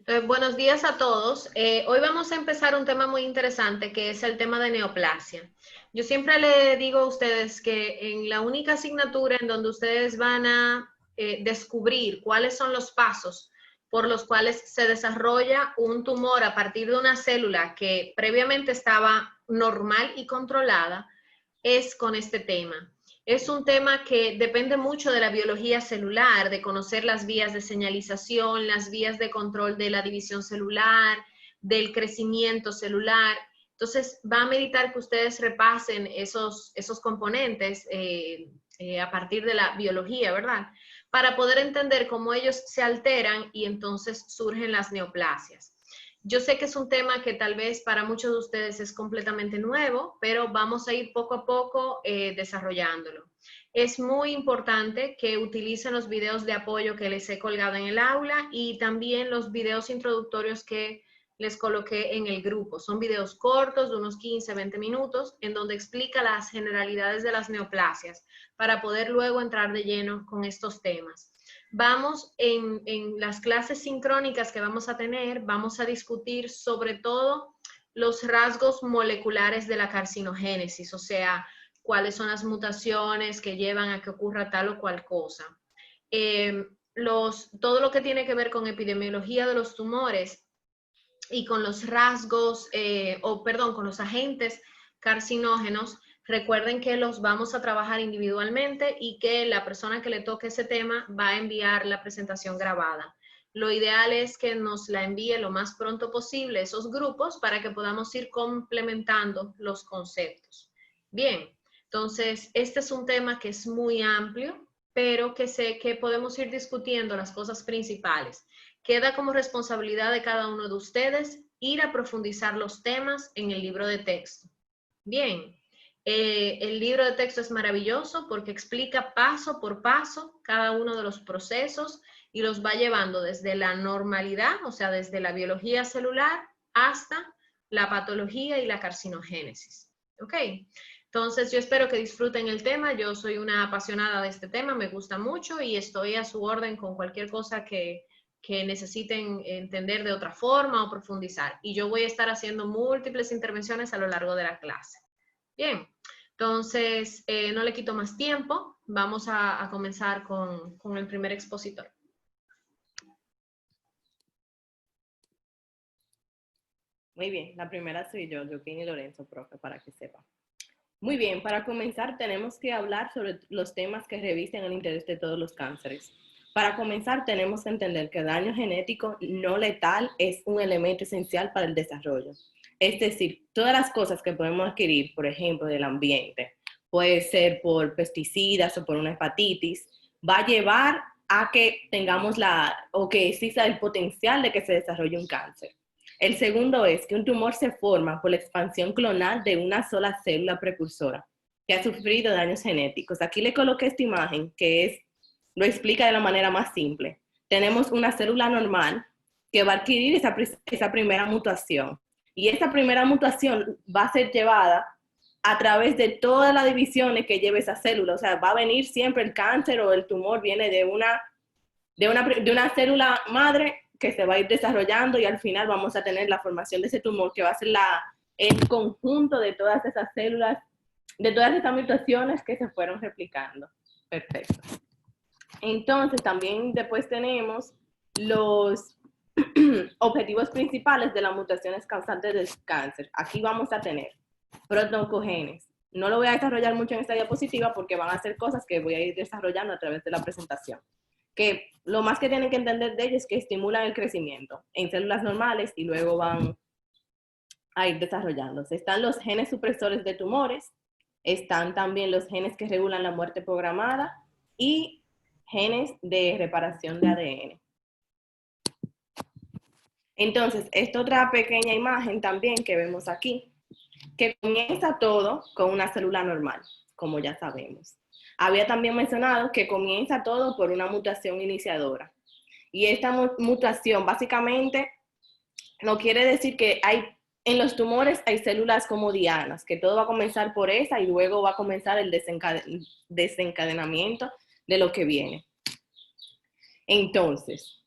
Buenos días a todos. Hoy vamos a empezar un tema muy interesante que es el tema de neoplasia. Yo siempre le digo a ustedes que en la única asignatura en donde ustedes van a descubrir cuáles son los pasos por los cuales se desarrolla un tumor a partir de una célula que previamente estaba normal y controlada, es con este tema. Es un tema que depende mucho de la biología celular, de conocer las vías de señalización, las vías de control de la división celular, del crecimiento celular. Entonces, va a meditar que ustedes repasen esos componentes a partir de la biología, ¿verdad? Para poder entender cómo ellos se alteran y entonces surgen las neoplasias. Yo sé que es un tema que tal vez para muchos de ustedes es completamente nuevo, pero vamos a ir poco a poco desarrollándolo. Es muy importante que utilicen los videos de apoyo que les he colgado en el aula y también los videos introductorios que les coloqué en el grupo. Son videos cortos de unos 15, 20 minutos en donde explica las generalidades de las neoplasias para poder luego entrar de lleno con estos temas. Vamos en las clases sincrónicas que vamos a tener, vamos a discutir sobre todo los rasgos moleculares de la carcinogénesis, o sea, cuáles son las mutaciones que llevan a que ocurra tal o cual cosa. Todo lo que tiene que ver con epidemiología de los tumores y con los rasgos, con los agentes carcinógenos. Recuerden que los vamos a trabajar individualmente y que la persona que le toque ese tema va a enviar la presentación grabada. Lo ideal es que nos la envíe lo más pronto posible esos grupos para que podamos ir complementando los conceptos. Bien, entonces este es un tema que es muy amplio, pero que sé que podemos ir discutiendo las cosas principales. Queda como responsabilidad de cada uno de ustedes ir a profundizar los temas en el libro de texto. Bien, el libro de texto es maravilloso porque explica paso por paso cada uno de los procesos y los va llevando desde la normalidad, o sea, desde la biología celular hasta la patología y la carcinogénesis. ¿Ok? Entonces, yo espero que disfruten el tema. Yo soy una apasionada de este tema, me gusta mucho y estoy a su orden con cualquier cosa que necesiten entender de otra forma o profundizar. Y yo voy a estar haciendo múltiples intervenciones a lo largo de la clase. Bien, entonces no le quito más tiempo. Vamos a comenzar con el primer expositor. Muy bien, la primera soy yo, Joaquín Lorenzo, profe, para que sepa. Muy bien, para comenzar tenemos que hablar sobre los temas que revisten el interés de todos los cánceres. Para comenzar tenemos que entender que el daño genético no letal es un elemento esencial para el desarrollo. Es decir, todas las cosas que podemos adquirir, por ejemplo, del ambiente, puede ser por pesticidas o por una hepatitis, va a llevar a que tengamos o que exista el potencial de que se desarrolle un cáncer. El segundo es que un tumor se forma por la expansión clonal de una sola célula precursora que ha sufrido daños genéticos. Aquí le coloqué esta imagen lo explica de la manera más simple. Tenemos una célula normal que va a adquirir esa primera mutación. Y esa primera mutación va a ser llevada a través de todas las divisiones que lleve esa célula. O sea, va a venir siempre el cáncer o el tumor, viene de una célula madre que se va a ir desarrollando y al final vamos a tener la formación de ese tumor que va a ser el conjunto de todas esas células, de todas esas mutaciones que se fueron replicando. Perfecto. Entonces también después tenemos los objetivos principales de las mutaciones causantes del cáncer. Aquí vamos a tener protoncogenes. No lo voy a desarrollar mucho en esta diapositiva porque van a ser cosas que voy a ir desarrollando a través de la presentación. Que lo más que tienen que entender de ellos es que estimulan el crecimiento en células normales y luego van a ir desarrollándose. Están los genes supresores de tumores, están también los genes que regulan la muerte programada y genes de reparación de ADN. Entonces, esta otra pequeña imagen también que vemos aquí, que comienza todo con una célula normal, como ya sabemos. Había también mencionado que comienza todo por una mutación iniciadora. Y esta mutación básicamente no quiere decir que en los tumores hay células como dianas, que todo va a comenzar por esa y luego va a comenzar el desencadenamiento de lo que viene. Entonces,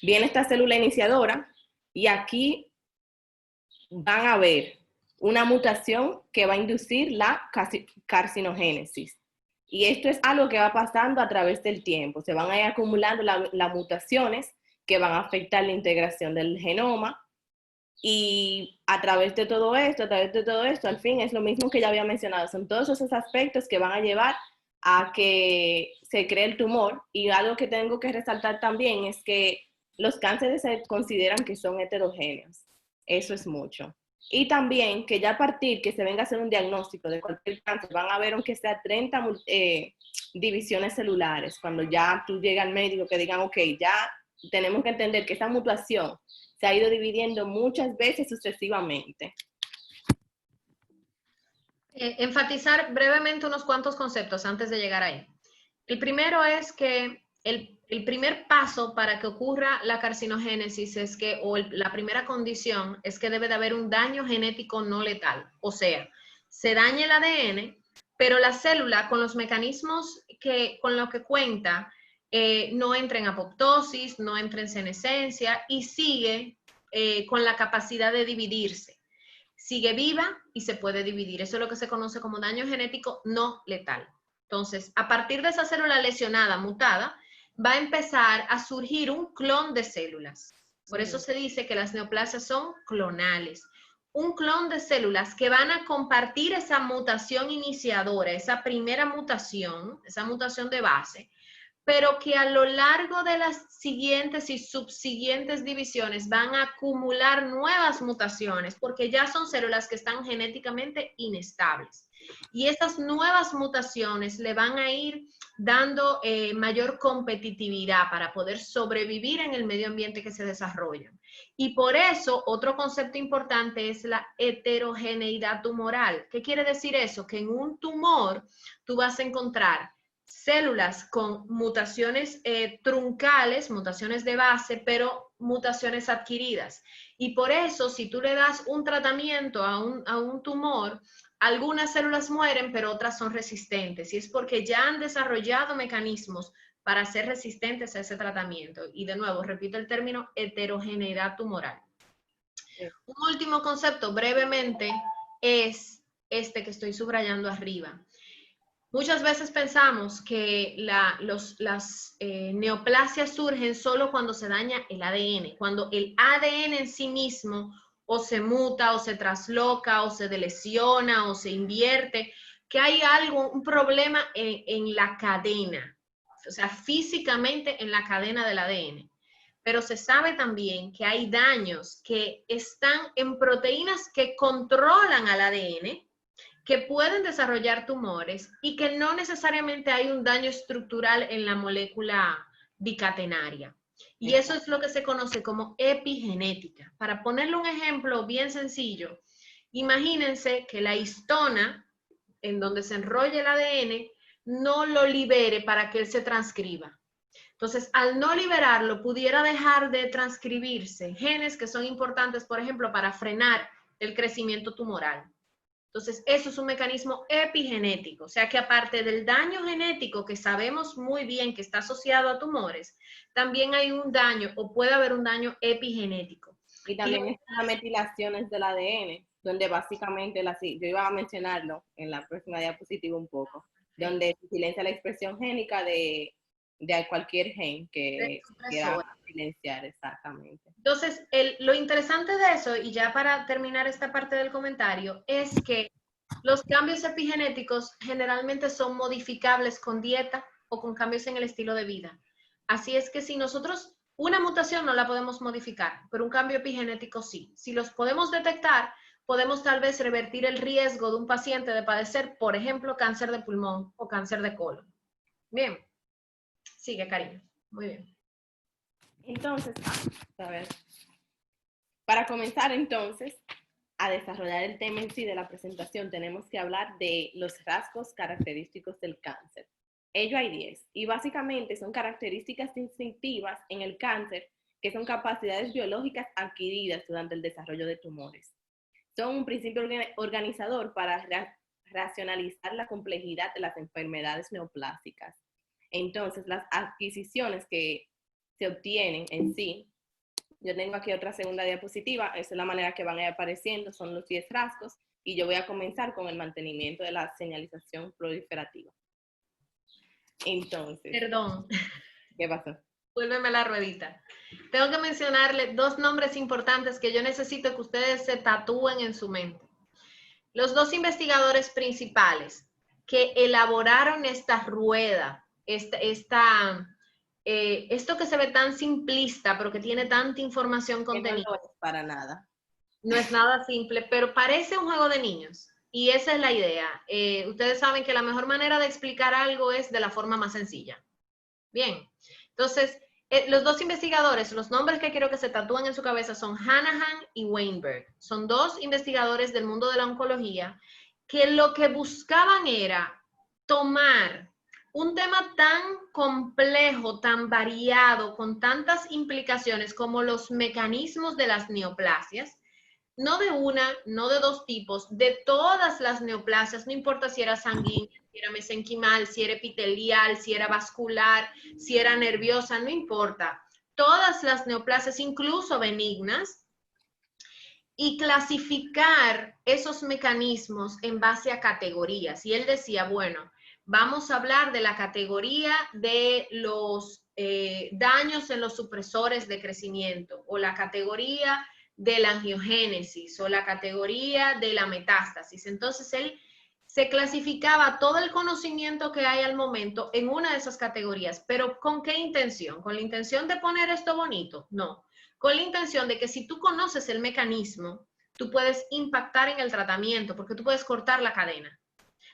viene esta célula iniciadora y aquí van a ver una mutación que va a inducir la carcinogénesis. Y esto es algo que va pasando a través del tiempo. Se van a ir acumulando las mutaciones que van a afectar la integración del genoma. Y a través de todo esto, al fin es lo mismo que ya había mencionado. Son todos esos aspectos que van a llevar a que se cree el tumor. Y algo que tengo que resaltar también es que los cánceres se consideran que son heterogéneos. Eso es mucho. Y también que ya a partir que se venga a hacer un diagnóstico de cualquier cáncer, van a ver aunque sea 30 divisiones celulares, cuando ya tú llegas al médico que digan, ok, ya tenemos que entender que esa mutación se ha ido dividiendo muchas veces sucesivamente. Enfatizar brevemente unos cuantos conceptos antes de llegar ahí. El primero es que el primer paso para que ocurra la carcinogénesis es que, o la primera condición es que debe de haber un daño genético no letal. O sea, se daña el ADN, pero la célula con los mecanismos con los que cuenta no entra en apoptosis, no entra en senescencia y sigue con la capacidad de dividirse. Sigue viva y se puede dividir. Eso es lo que se conoce como daño genético no letal. Entonces, a partir de esa célula lesionada, mutada, va a empezar a surgir un clon de células. Por eso se dice que las neoplasias son clonales. Un clon de células que van a compartir esa mutación iniciadora, esa primera mutación, esa mutación de base, pero que a lo largo de las siguientes y subsiguientes divisiones van a acumular nuevas mutaciones, porque ya son células que están genéticamente inestables. Y estas nuevas mutaciones le van a ir dando mayor competitividad para poder sobrevivir en el medio ambiente que se desarrollan. Y por eso, otro concepto importante es la heterogeneidad tumoral. ¿Qué quiere decir eso? Que en un tumor tú vas a encontrar células con mutaciones truncales, mutaciones de base, pero mutaciones adquiridas. Y por eso, si tú le das un tratamiento a un tumor, algunas células mueren, pero otras son resistentes. Y es porque ya han desarrollado mecanismos para ser resistentes a ese tratamiento. Y de nuevo, repito el término heterogeneidad tumoral. Un último concepto, brevemente, es este que estoy subrayando arriba. Muchas veces pensamos que las neoplasias surgen solo cuando se daña el ADN, cuando el ADN en sí mismo o se muta, o se trasloca, o se delesiona, o se invierte, que hay un problema en la cadena, o sea, físicamente en la cadena del ADN. Pero se sabe también que hay daños que están en proteínas que controlan al ADN, que pueden desarrollar tumores y que no necesariamente hay un daño estructural en la molécula bicatenaria. Y eso es lo que se conoce como epigenética. Para ponerle un ejemplo bien sencillo, imagínense que la histona, en donde se enrolla el ADN, no lo libere para que él se transcriba. Entonces, al no liberarlo, pudiera dejar de transcribirse genes que son importantes, por ejemplo, para frenar el crecimiento tumoral. Entonces, eso es un mecanismo epigenético, o sea que aparte del daño genético que sabemos muy bien que está asociado a tumores, también hay un daño o puede haber un daño epigenético. Y también están las metilaciones del ADN, donde básicamente, yo iba a mencionarlo en la próxima diapositiva un poco, donde se silencia la expresión génica de cualquier gen que quiera silenciar, exactamente. Entonces, lo interesante de eso, y ya para terminar esta parte del comentario, es que los cambios epigenéticos generalmente son modificables con dieta o con cambios en el estilo de vida. Así es que si nosotros, una mutación no la podemos modificar, pero un cambio epigenético sí. Si los podemos detectar, podemos tal vez revertir el riesgo de un paciente de padecer, por ejemplo, cáncer de pulmón o cáncer de colon. Bien. Sigue, cariño. Muy bien. Entonces, a ver, para comenzar entonces a desarrollar el tema en sí de la presentación, tenemos que hablar de los rasgos característicos del cáncer. Ello hay 10, y básicamente son características instintivas en el cáncer que son capacidades biológicas adquiridas durante el desarrollo de tumores. Son un principio organizador para racionalizar la complejidad de las enfermedades neoplásicas. Entonces, las adquisiciones que se obtienen en sí Yo tengo aquí otra segunda diapositiva, esa es la manera que van a ir apareciendo, son los 10 rasgos, y yo voy a comenzar con el mantenimiento de la señalización proliferativa. Entonces, Perdón, ¿qué pasó? vuélveme la ruedita. Tengo que mencionarle dos nombres importantes que yo necesito que ustedes se tatúen en su mente. Los dos investigadores principales que elaboraron esta rueda, esto que se ve tan simplista, pero que tiene tanta información Que no contenida. lo es para nada. No es nada simple, pero parece un juego de niños. Y esa es la idea. Ustedes saben que la mejor manera de explicar algo es de la forma más sencilla. Bien, entonces, los dos investigadores, los nombres que quiero que se tatúen en su cabeza son Hanahan y Weinberg. Son dos investigadores del mundo de la oncología que lo que buscaban era tomar un tema tan complejo, tan variado, con tantas implicaciones como los mecanismos de las neoplasias, no de una, no de dos tipos, de todas las neoplasias, no importa si era sanguínea, si era mesenquimal, si era epitelial, si era vascular, si era nerviosa, no importa. Todas las neoplasias, incluso benignas, y clasificar esos mecanismos en base a categorías. Y él decía, bueno, vamos a hablar de la categoría de los daños en los supresores de crecimiento, o la categoría de la angiogénesis, o la categoría de la metástasis. Entonces él se clasificaba todo el conocimiento que hay al momento en una de esas categorías, pero ¿con qué intención? ¿Con la intención de poner esto bonito? No, con la intención de que si tú conoces el mecanismo, tú puedes impactar en el tratamiento, porque tú puedes cortar la cadena.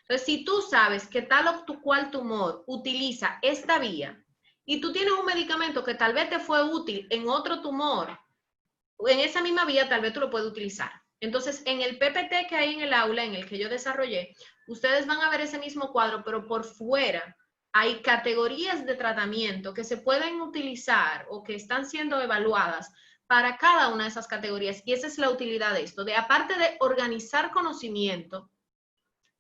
Entonces, si tú sabes que tal o cual tumor utiliza esta vía, y tú tienes un medicamento que tal vez te fue útil en otro tumor, en esa misma vía tal vez tú lo puedes utilizar. Entonces, en el PPT que hay en el aula, en el que yo desarrollé, ustedes van a ver ese mismo cuadro, pero por fuera hay categorías de tratamiento que se pueden utilizar o que están siendo evaluadas para cada una de esas categorías. Y esa es la utilidad de esto, de aparte de organizar conocimiento,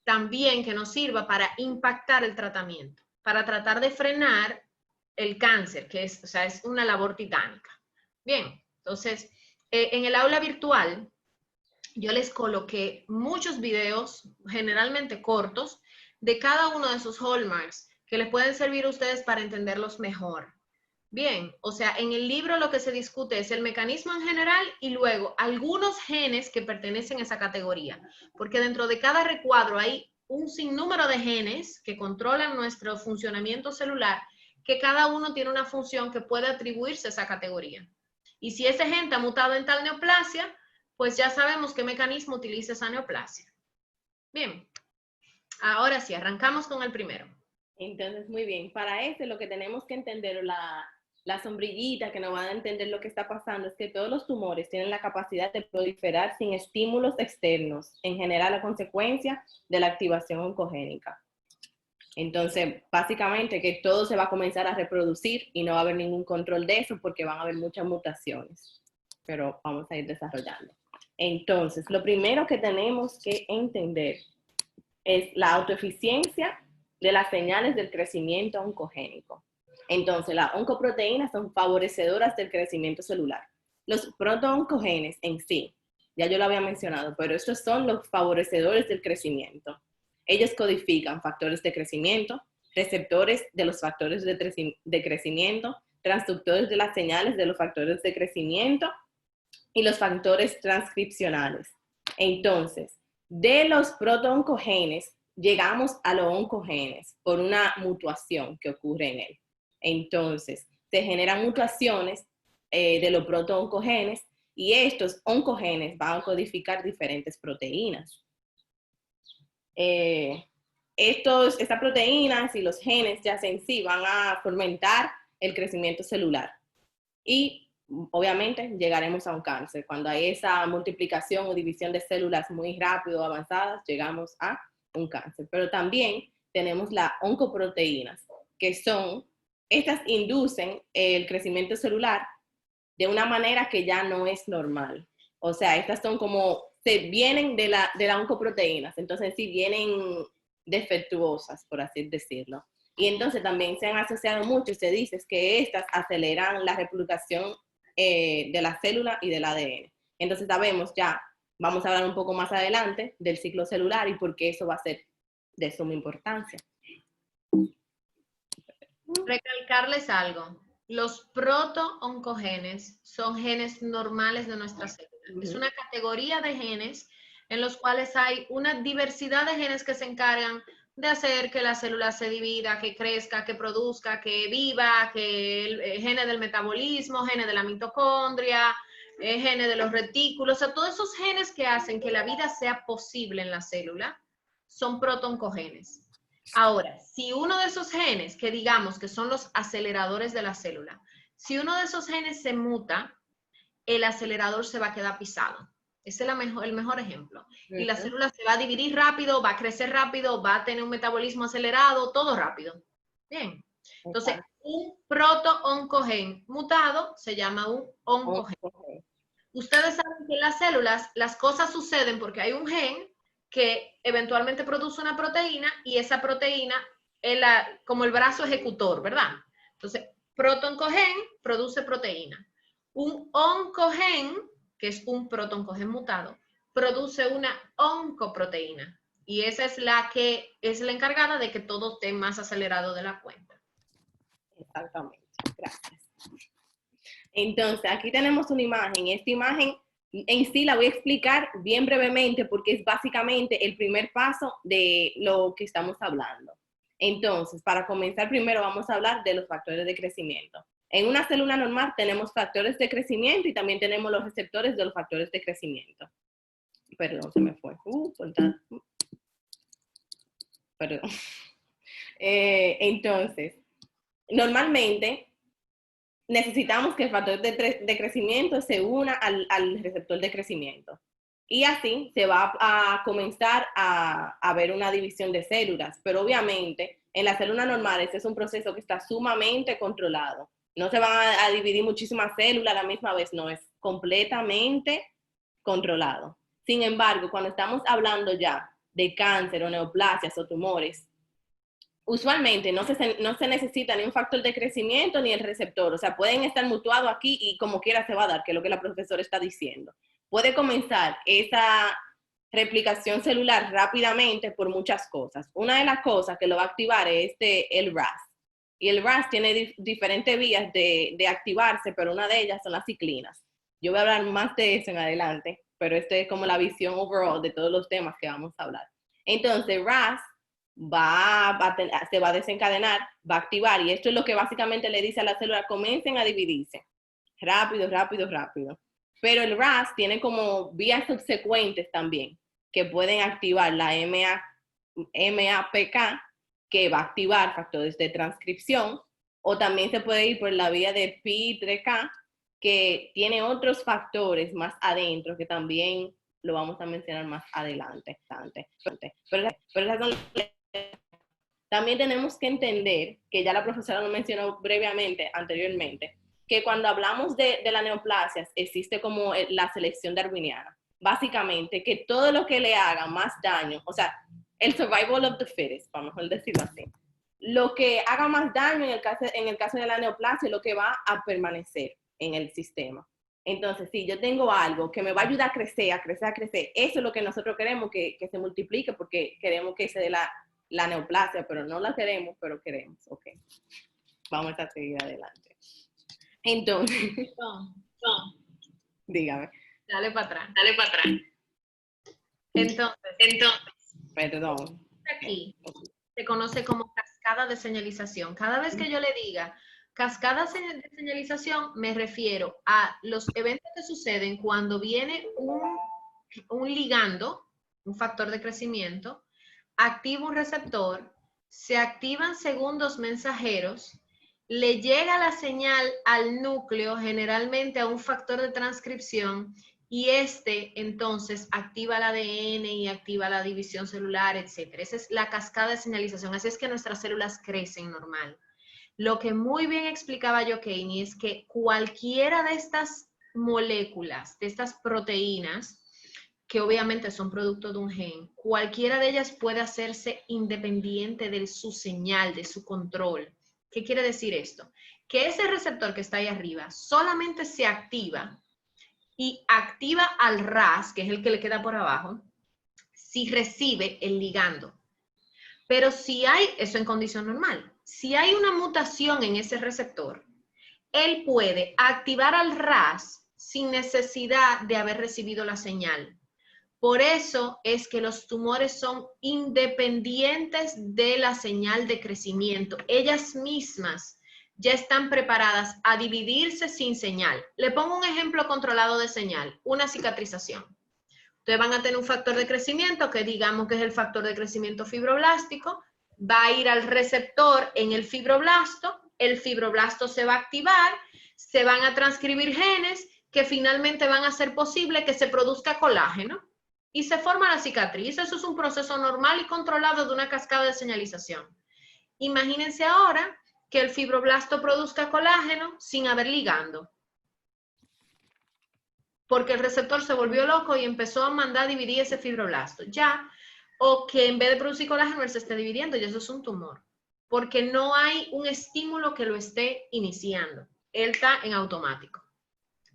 también que nos sirva para impactar el tratamiento, para tratar de frenar el cáncer, que es, o sea, es una labor titánica. Bien, entonces, en el aula virtual, yo les coloqué muchos videos, generalmente cortos, de cada uno de esos hallmarks que les pueden servir a ustedes para entenderlos mejor. Bien, o sea, en el libro lo que se discute es el mecanismo en general y luego algunos genes que pertenecen a esa categoría, porque dentro de cada recuadro hay un sinnúmero de genes que controlan nuestro funcionamiento celular, que cada uno tiene una función que puede atribuirse a esa categoría. Y si ese gen está mutado en tal neoplasia, pues ya sabemos qué mecanismo utiliza esa neoplasia. Bien, ahora sí, arrancamos con el primero. Entonces, muy bien, para eso lo que tenemos que entender, la sombrillita que nos va a entender lo que está pasando, es que todos los tumores tienen la capacidad de proliferar sin estímulos externos, en general a consecuencia de la activación oncogénica. Entonces, básicamente que todo se va a comenzar a reproducir y no va a haber ningún control de eso porque van a haber muchas mutaciones, pero vamos a ir desarrollando. Entonces, lo primero que tenemos que entender es la autoeficiencia de las señales del crecimiento oncogénico. Entonces, las oncoproteínas son favorecedoras del crecimiento celular. Los protooncogenes en sí, ya yo lo había mencionado, pero estos son los favorecedores del crecimiento. Ellos codifican factores de crecimiento, receptores de los factores de crecimiento, transductores de las señales de los factores de crecimiento y los factores transcripcionales. Entonces, de los protooncogenes llegamos a los oncogenes por una mutación que ocurre en él. Entonces, se generan mutaciones de los protooncogenes y estos oncogenes van a codificar diferentes proteínas. Estas proteínas y los genes ya en sí van a fomentar el crecimiento celular y obviamente llegaremos a un cáncer. Cuando hay esa multiplicación o división de células muy rápido avanzadas, llegamos a un cáncer. Pero también tenemos las oncoproteínas, que estas inducen el crecimiento celular de una manera que ya no es normal. O sea, estas son vienen de la oncoproteínas, entonces sí vienen defectuosas, por así decirlo. Y entonces también se han asociado mucho, se dice que estas aceleran la replicación de la célula y del ADN. Entonces sabemos ya, vamos a hablar un poco más adelante del ciclo celular y por qué eso va a ser de suma importancia. Recalcarles algo. Los proto-oncogenes son genes normales de nuestra célula. Es una categoría de genes en los cuales hay una diversidad de genes que se encargan de hacer que la célula se divida, que crezca, que produzca, que viva, que genes del metabolismo, genes de la mitocondria, genes de los retículos, o sea, todos esos genes que hacen que la vida sea posible en la célula son proto-oncogenes. Ahora, si uno de esos genes, que digamos que son los aceleradores de la célula, si uno de esos genes se muta, el acelerador se va a quedar pisado. Ese es el mejor ejemplo. Y la célula se va a dividir rápido, va a crecer rápido, va a tener un metabolismo acelerado, todo rápido. Bien. Entonces, un proto-oncogen mutado se llama un oncogen. Ustedes saben que en las células las cosas suceden porque hay un gen que eventualmente produce una proteína y esa proteína es como el brazo ejecutor, ¿verdad? Entonces, proto-oncogen produce proteína. Un oncogen, que es un proto-oncogen mutado, produce una oncoproteína. Y esa es la que es la encargada de que todo esté más acelerado de la cuenta. Exactamente, gracias. Entonces, aquí tenemos una imagen. Esta imagen en sí la voy a explicar bien brevemente porque es básicamente el primer paso de lo que estamos hablando. Entonces, para comenzar primero vamos a hablar de los factores de crecimiento. En una célula normal tenemos factores de crecimiento y también tenemos los receptores de los factores de crecimiento. Perdón, se me fue. Perdón. Entonces, normalmente necesitamos que el factor de crecimiento se una al receptor de crecimiento. Y así se va a comenzar a ver una división de células. Pero obviamente, en las células normales es un proceso que está sumamente controlado. No se van a dividir muchísimas células a la misma vez, no, es completamente controlado. Sin embargo, cuando estamos hablando ya de cáncer o neoplasias o tumores, usualmente no se necesita ni un factor de crecimiento ni el receptor. O sea, pueden estar mutuados aquí y como quiera se va a dar, que es lo que la profesora está diciendo. Puede comenzar esa replicación celular rápidamente por muchas cosas. Una de las cosas que lo va a activar es el RAS. Y el RAS tiene diferentes vías de activarse, pero una de ellas son las ciclinas. Yo voy a hablar más de eso en adelante, pero esta es como la visión overall de todos los temas que vamos a hablar. Entonces, RAS se va a desencadenar, va a activar, y esto es lo que básicamente le dice a la célula: comiencen a dividirse. Rápido, rápido, rápido. Pero el RAS tiene como vías subsecuentes también, que pueden activar la MAPK, que va a activar factores de transcripción, o también se puede ir por la vía de PI3K, que tiene otros factores más adentro, que también lo vamos a mencionar más adelante. Pero también tenemos que entender, que ya la profesora lo mencionó brevemente anteriormente, que cuando hablamos de la neoplasia existe como la selección darwiniana. Básicamente, que todo lo que le haga más daño, o sea, el survival of the fittest, vamos a decirlo así, lo que haga más daño en el caso de la neoplasia es lo que va a permanecer en el sistema. Entonces, si yo tengo algo que me va a ayudar a crecer, a crecer, a crecer, eso es lo que nosotros queremos, que se multiplique, porque queremos que se dé la neoplasia, pero no la queremos, pero queremos. Ok, vamos a seguir adelante. Entonces, dígame. Dale para atrás. Entonces, Perdón. Aquí se conoce como cascada de señalización. Cada vez que yo le diga cascada de señalización, me refiero a los eventos que suceden cuando viene un ligando, un factor de crecimiento, activa un receptor, se activan segundos mensajeros, le llega la señal al núcleo, generalmente a un factor de transcripción, y entonces activa el ADN y activa la división celular, etc. Esa es la cascada de señalización. Así es que nuestras células crecen normal. Lo que muy bien explicaba Joaquín es que cualquiera de estas moléculas, de estas proteínas, que obviamente son producto de un gen, cualquiera de ellas puede hacerse independiente de su señal, de su control. ¿Qué quiere decir esto? que ese receptor que está ahí arriba solamente se activa y activa al RAS, que es el que le queda por abajo, si recibe el ligando. Pero si hay, eso en condición normal, si hay una mutación en ese receptor, él puede activar al RAS sin necesidad de haber recibido la señal. Por eso es que los tumores son independientes de la señal de crecimiento. Ellas mismas ya están preparadas a dividirse sin señal. Le pongo un ejemplo controlado de señal, una cicatrización. Ustedes van a tener un factor de crecimiento que digamos que es el factor de crecimiento fibroblástico, va a ir al receptor en el fibroblasto se va a activar, se van a transcribir genes que finalmente van a hacer posible que se produzca colágeno y se forma la cicatriz. Eso es un proceso normal y controlado de una cascada de señalización. Imagínense ahora que el fibroblasto produzca colágeno sin haber ligando, porque el receptor se volvió loco y empezó a mandar a dividir ese fibroblasto. Ya, o que en vez de producir colágeno, él se esté dividiendo, y eso es un tumor, porque no hay un estímulo que lo esté iniciando. Él está en automático.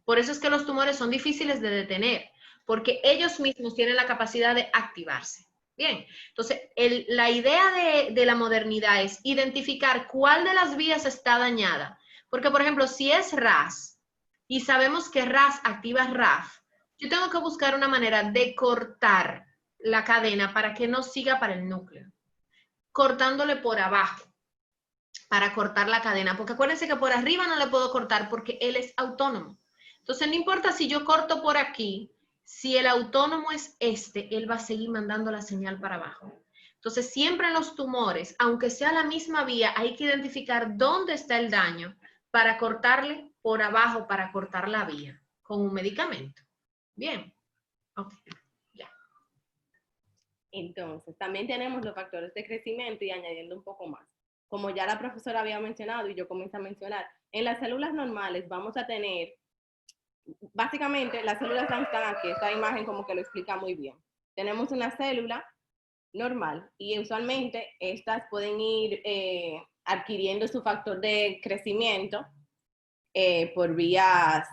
Por eso es que los tumores son difíciles de detener, porque ellos mismos tienen la capacidad de activarse. Bien, entonces la idea de la modernidad es identificar cuál de las vías está dañada. Porque, por ejemplo, si es RAS y sabemos que RAS activa RAF, yo tengo que buscar una manera de cortar la cadena para que no siga para el núcleo, cortándole por abajo para cortar la cadena, porque acuérdense que por arriba no le puedo cortar porque él es autónomo. Entonces no importa si yo corto por aquí, si el autónomo es él va a seguir mandando la señal para abajo. Entonces siempre en los tumores, aunque sea la misma vía, hay que identificar dónde está el daño para cortarle por abajo, para cortar la vía con un medicamento. Bien, ok, ya. Entonces, también tenemos los factores de crecimiento y añadiendo un poco más. Como ya la profesora había mencionado y yo comencé a mencionar, en las células normales vamos a tener, básicamente las células están aquí, esta imagen como que lo explica muy bien. Tenemos una célula normal y usualmente estas pueden ir adquiriendo su factor de crecimiento por vías,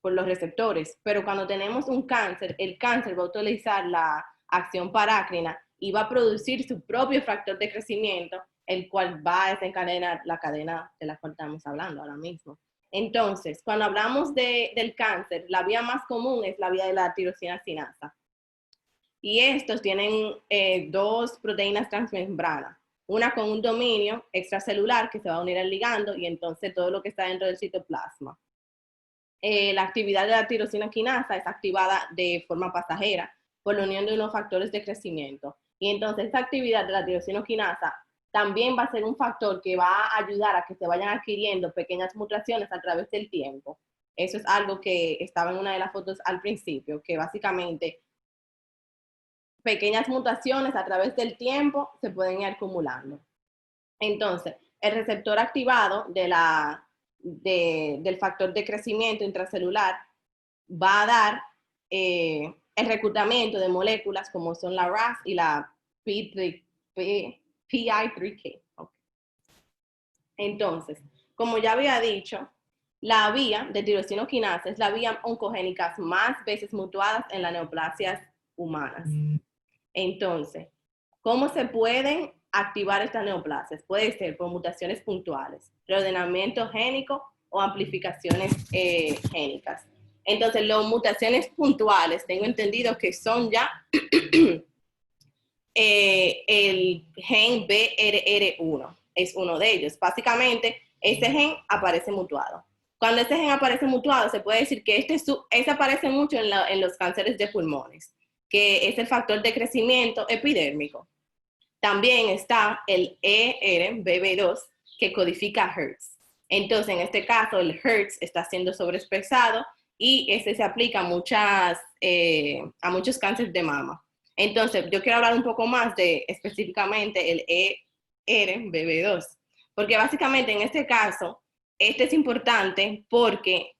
por los receptores, pero cuando tenemos un cáncer, el cáncer va a utilizar la acción parácrina y va a producir su propio factor de crecimiento, el cual va a desencadenar la cadena de la cual estamos hablando ahora mismo. Entonces, cuando hablamos del cáncer, la vía más común es la vía de la tirosina quinasa. Y estos tienen dos proteínas transmembrana, una con un dominio extracelular que se va a unir al ligando y entonces todo lo que está dentro del citoplasma. La actividad de la tirosina quinasa es activada de forma pasajera por la unión de unos factores de crecimiento. Y entonces esta actividad de la tirosina quinasa también va a ser un factor que va a ayudar a que se vayan adquiriendo pequeñas mutaciones a través del tiempo. Eso es algo que estaba en una de las fotos al principio, que básicamente pequeñas mutaciones a través del tiempo se pueden ir acumulando. Entonces, el receptor activado del factor de crecimiento intracelular va a dar el reclutamiento de moléculas como son la RAS y la PI3K. Okay. Entonces, como ya había dicho, la vía de tirosina quinasa es la vía oncogénica más veces mutuadas en las neoplasias humanas. Entonces, ¿cómo se pueden activar estas neoplasias? Puede ser por mutaciones puntuales, reordenamiento génico o amplificaciones génicas. Entonces, las mutaciones puntuales, tengo entendido que son ya el gen BRR1, es uno de ellos. Básicamente, ese gen aparece mutuado. Cuando ese gen aparece mutuado, se puede decir que este aparece mucho en los cánceres de pulmones, que es el factor de crecimiento epidérmico. También está el ERBB2, que codifica Hertz. Entonces, en este caso, el Hertz está siendo sobreexpresado y este se aplica a muchos cánceres de mama. Entonces, yo quiero hablar un poco más de específicamente el ERBB2, porque básicamente en este caso, este es importante porque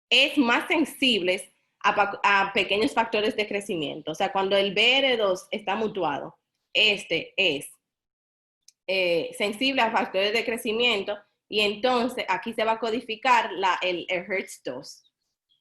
es más sensible a pequeños factores de crecimiento. O sea, cuando el BR2 está mutuado, este es sensible a factores de crecimiento Y entonces aquí se va a codificar el HERTS-2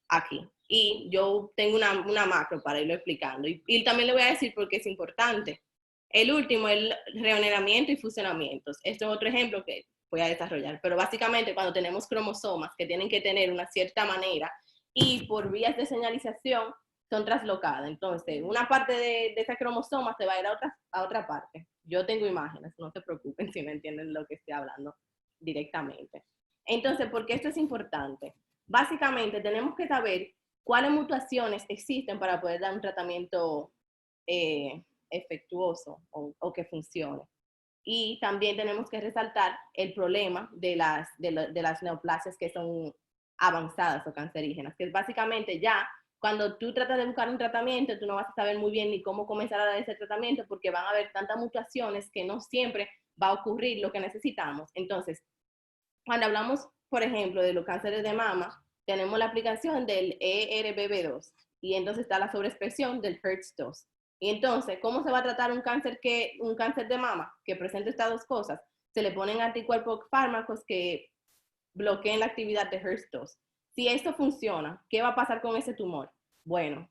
aquí. Y yo tengo una macro para irlo explicando. Y también le voy a decir por qué es importante. El último, el regeneramiento y fusionamientos. Este es otro ejemplo que voy a desarrollar. Pero básicamente cuando tenemos cromosomas que tienen que tener una cierta manera y por vías de señalización son traslocadas. Entonces, una parte de ese cromosoma se va a ir a otra parte. Yo tengo imágenes, no se preocupen si no entienden lo que estoy hablando directamente. Entonces, ¿por qué esto es importante? Básicamente, tenemos que saber cuáles mutaciones existen para poder dar un tratamiento efectuoso o que funcione. Y también tenemos que resaltar el problema de las neoplasias que son avanzadas o cancerígenas, que es básicamente ya cuando tú tratas de buscar un tratamiento, tú no vas a saber muy bien ni cómo comenzar a dar ese tratamiento porque van a haber tantas mutaciones que no siempre va a ocurrir lo que necesitamos. Entonces, cuando hablamos, por ejemplo, de los cánceres de mama, tenemos la aplicación del ERBB2 y entonces está la sobreexpresión del HERTS2. Y entonces, ¿cómo se va a tratar un cáncer de mama que presenta estas dos cosas? Se le ponen anticuerpos fármacos que bloqueen la actividad de HERTS2. Si esto funciona, ¿qué va a pasar con ese tumor? Bueno,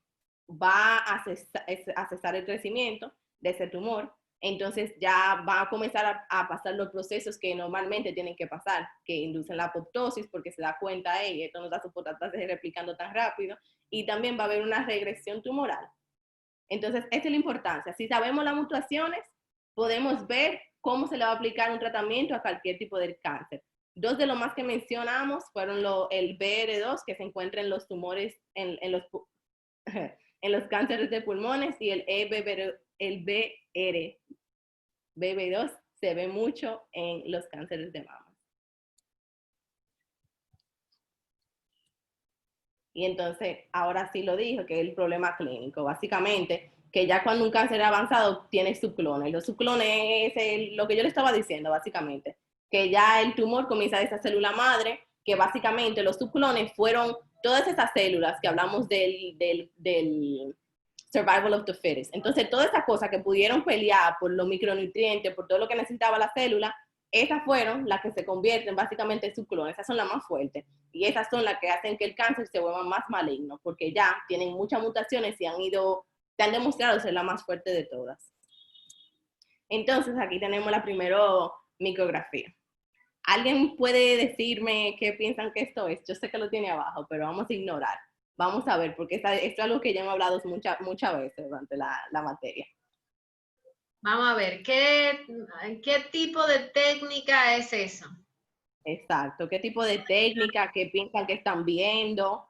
va a cesar el crecimiento de ese tumor, entonces ya va a comenzar a pasar los procesos que normalmente tienen que pasar, que inducen la apoptosis porque se da cuenta, esto no da soportar replicando tan rápido, y también va a haber una regresión tumoral. Entonces, esta es la importancia. Si sabemos las mutaciones, podemos ver cómo se le va a aplicar un tratamiento a cualquier tipo de cáncer. Dos de los más que mencionamos fueron el BR2, que se encuentra en los tumores, en los cánceres de pulmones, y el BR2 se ve mucho en los cánceres de mama. Y entonces, ahora sí lo dijo, que es el problema clínico. Básicamente, que ya cuando un cáncer avanzado tiene subclones. Los subclones es lo que yo le estaba diciendo, básicamente. Que ya el tumor comienza de esa célula madre, que básicamente los subclones fueron todas esas células que hablamos del survival of the fittest. Entonces, todas esas cosas que pudieron pelear por los micronutrientes, por todo lo que necesitaba la célula, esas fueron las que se convierten básicamente en subclones. Esas son las más fuertes. Y esas son las que hacen que el cáncer se vuelva más maligno, porque ya tienen muchas mutaciones y se han demostrado ser la más fuerte de todas. Entonces, aquí tenemos la primera micrografía. ¿Alguien puede decirme qué piensan que esto es? Yo sé que lo tiene abajo, pero vamos a ignorar. Vamos a ver, porque esto es algo que ya hemos hablado muchas veces durante la materia. Vamos a ver, ¿qué tipo de técnica es eso? Exacto, ¿qué tipo de técnica? ¿Qué piensan que están viendo?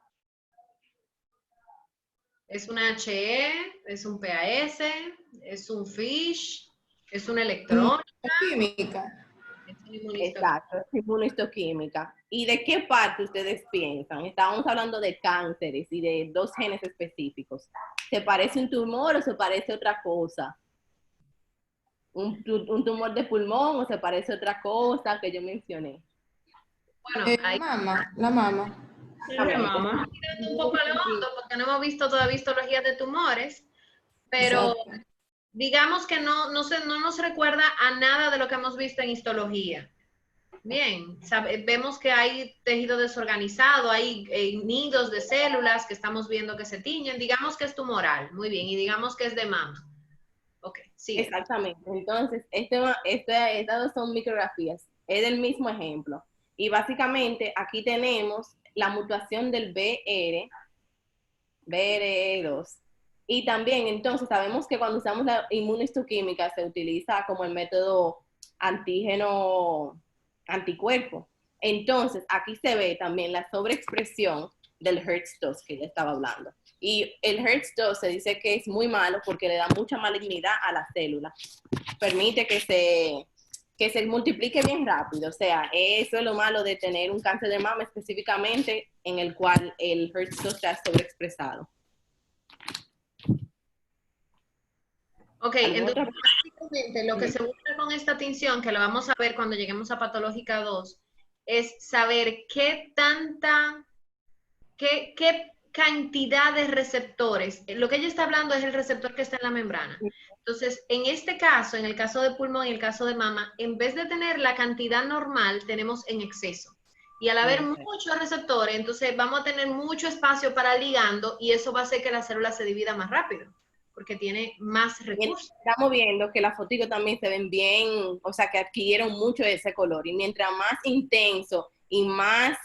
¿Es un HE? ¿Es un PAS? ¿Es un FISH? ¿Es una electrónica? Química. Exacto, es inmunohistoquímica. ¿Y de qué parte ustedes piensan? Estábamos hablando de cánceres y de dos genes específicos. ¿Se parece un tumor o se parece otra cosa? ¿Un tumor de pulmón o se parece otra cosa que yo mencioné? Bueno, ahí La mama. estamos tirando un poco a lo hondo porque no hemos visto todavía histología de tumores, pero Exacto. digamos que no nos recuerda a nada de lo que hemos visto en histología. Bien, vemos que hay tejido desorganizado, hay nidos de células que estamos viendo que se tiñen, digamos que es tumoral, muy bien, y digamos que es de mama. Ok, sí. Exactamente. Entonces, estas dos son micrografías. Es el mismo ejemplo. Y básicamente aquí tenemos la mutación del BRE2. Y también, entonces, sabemos que cuando usamos la inmunohistoquímica se utiliza como el método antígeno-anticuerpo. Entonces, aquí se ve también la sobreexpresión del HERTS2 que ya estaba hablando. Y el HERTS2 se dice que es muy malo porque le da mucha malignidad a la célula. Permite que se multiplique bien rápido. O sea, eso es lo malo de tener un cáncer de mama específicamente en el cual el HERTS2 está sobreexpresado. Ok, entonces básicamente lo que se busca con esta tinción, que lo vamos a ver cuando lleguemos a patológica 2, es saber qué cantidad de receptores. Lo que ella está hablando es el receptor que está en la membrana. Entonces, en este caso, en el caso de pulmón y en el caso de mama, en vez de tener la cantidad normal, tenemos en exceso. Y al haber muchos receptores, entonces vamos a tener mucho espacio para ligando y eso va a hacer que la célula se divida más rápido, porque tiene más recursos. Estamos viendo que las fotos también se ven bien, o sea, que adquirieron mucho ese color. Y mientras más intenso y más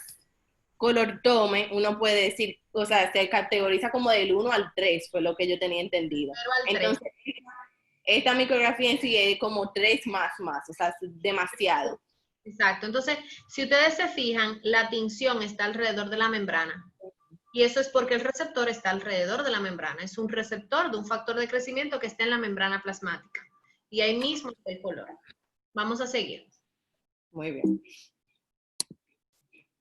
color tome, uno puede decir, o sea, se categoriza como del 1 al 3, fue lo que yo tenía entendido. Entonces, esta micrografía en sí es como 3 más, o sea, es demasiado. Exacto. Entonces, si ustedes se fijan, la tinción está alrededor de la membrana. Y eso es porque el receptor está alrededor de la membrana. Es un receptor de un factor de crecimiento que está en la membrana plasmática. Y ahí mismo está el color. Vamos a seguir. Muy bien.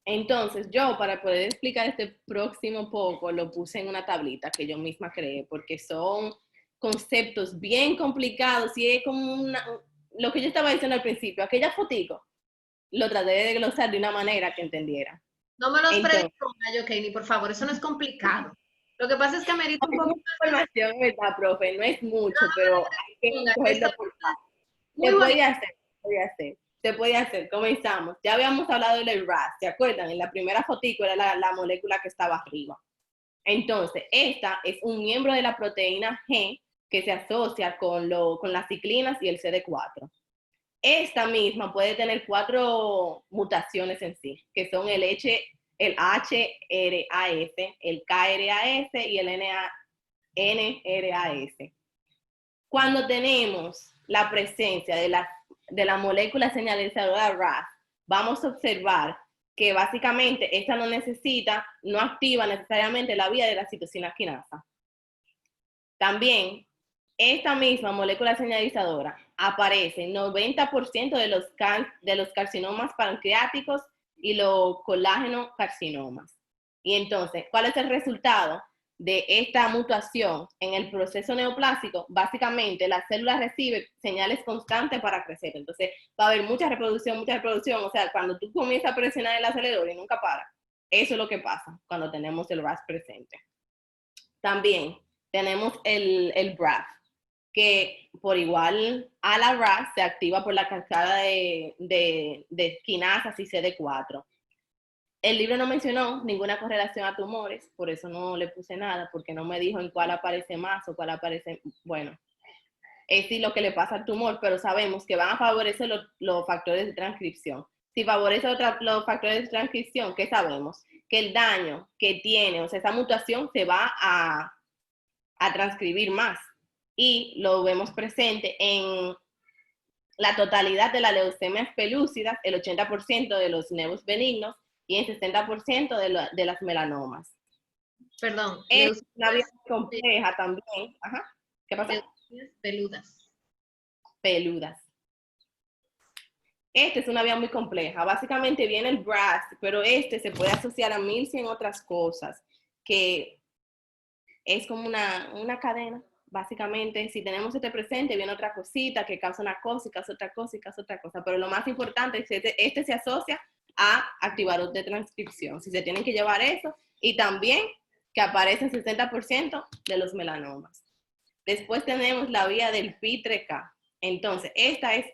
Entonces, yo para poder explicar este próximo poco, lo puse en una tablita que yo misma creé, porque son conceptos bien complicados y es como lo que yo estaba diciendo al principio, aquella fotico, lo traté de glosar de una manera que entendiera. No me los predisponga, Yokeini, por favor, eso no es complicado. Lo que pasa es que amerita un poco más información, ¿verdad, profe? No es mucho, pero hay que cogerlo por parte. Se puede hacer. Comenzamos. Ya habíamos hablado del RAS, ¿se acuerdan? En la primera fotico era la molécula que estaba arriba. Entonces, esta es un miembro de la proteína G que se asocia con las ciclinas y el CD4. Esta misma puede tener 4 mutaciones en sí, que son el HRAS, el KRAS y el NRAS. Cuando tenemos la presencia de la molécula señalizadora RAS, vamos a observar que básicamente esta no activa necesariamente la vía de la citosina quinasa. También, esta misma molécula señalizadora aparece en 90% de los carcinomas pancreáticos y los colágeno carcinomas. Y entonces, ¿cuál es el resultado de esta mutación en el proceso neoplásico? Básicamente, la célula recibe señales constantes para crecer. Entonces, va a haber mucha reproducción. O sea, cuando tú comienzas a presionar el acelerador y nunca para, eso es lo que pasa cuando tenemos el RAS presente. También tenemos el BRAF, que por igual a la RAS se activa por la cascada de quinasas y CD4. El libro no mencionó ninguna correlación a tumores, por eso no le puse nada, porque no me dijo en cuál aparece más o cuál aparece, bueno, es sí lo que le pasa al tumor, pero sabemos que van a favorecer los factores de transcripción. Si favorece los factores de transcripción, ¿qué sabemos? Que el daño que tiene, o sea, esa mutación se va a transcribir más. Y lo vemos presente en la totalidad de las leucemias pelúcidas, el 80% de los nevos benignos y el 60% de las melanomas. Perdón. Es una vía compleja también. Ajá. ¿Qué pasa? Peludas. Esta es una vía muy compleja. Básicamente viene el BRAF, pero se puede asociar a 1100 otras cosas, que es como una cadena. Básicamente, si tenemos este presente, viene otra cosita que causa una cosa y causa otra cosa y causa otra cosa. Pero lo más importante es que este se asocia a activador de transcripción. Si se tienen que llevar eso. Y también que aparece el 60% de los melanomas. Después tenemos la vía del PI3K. Entonces, esta es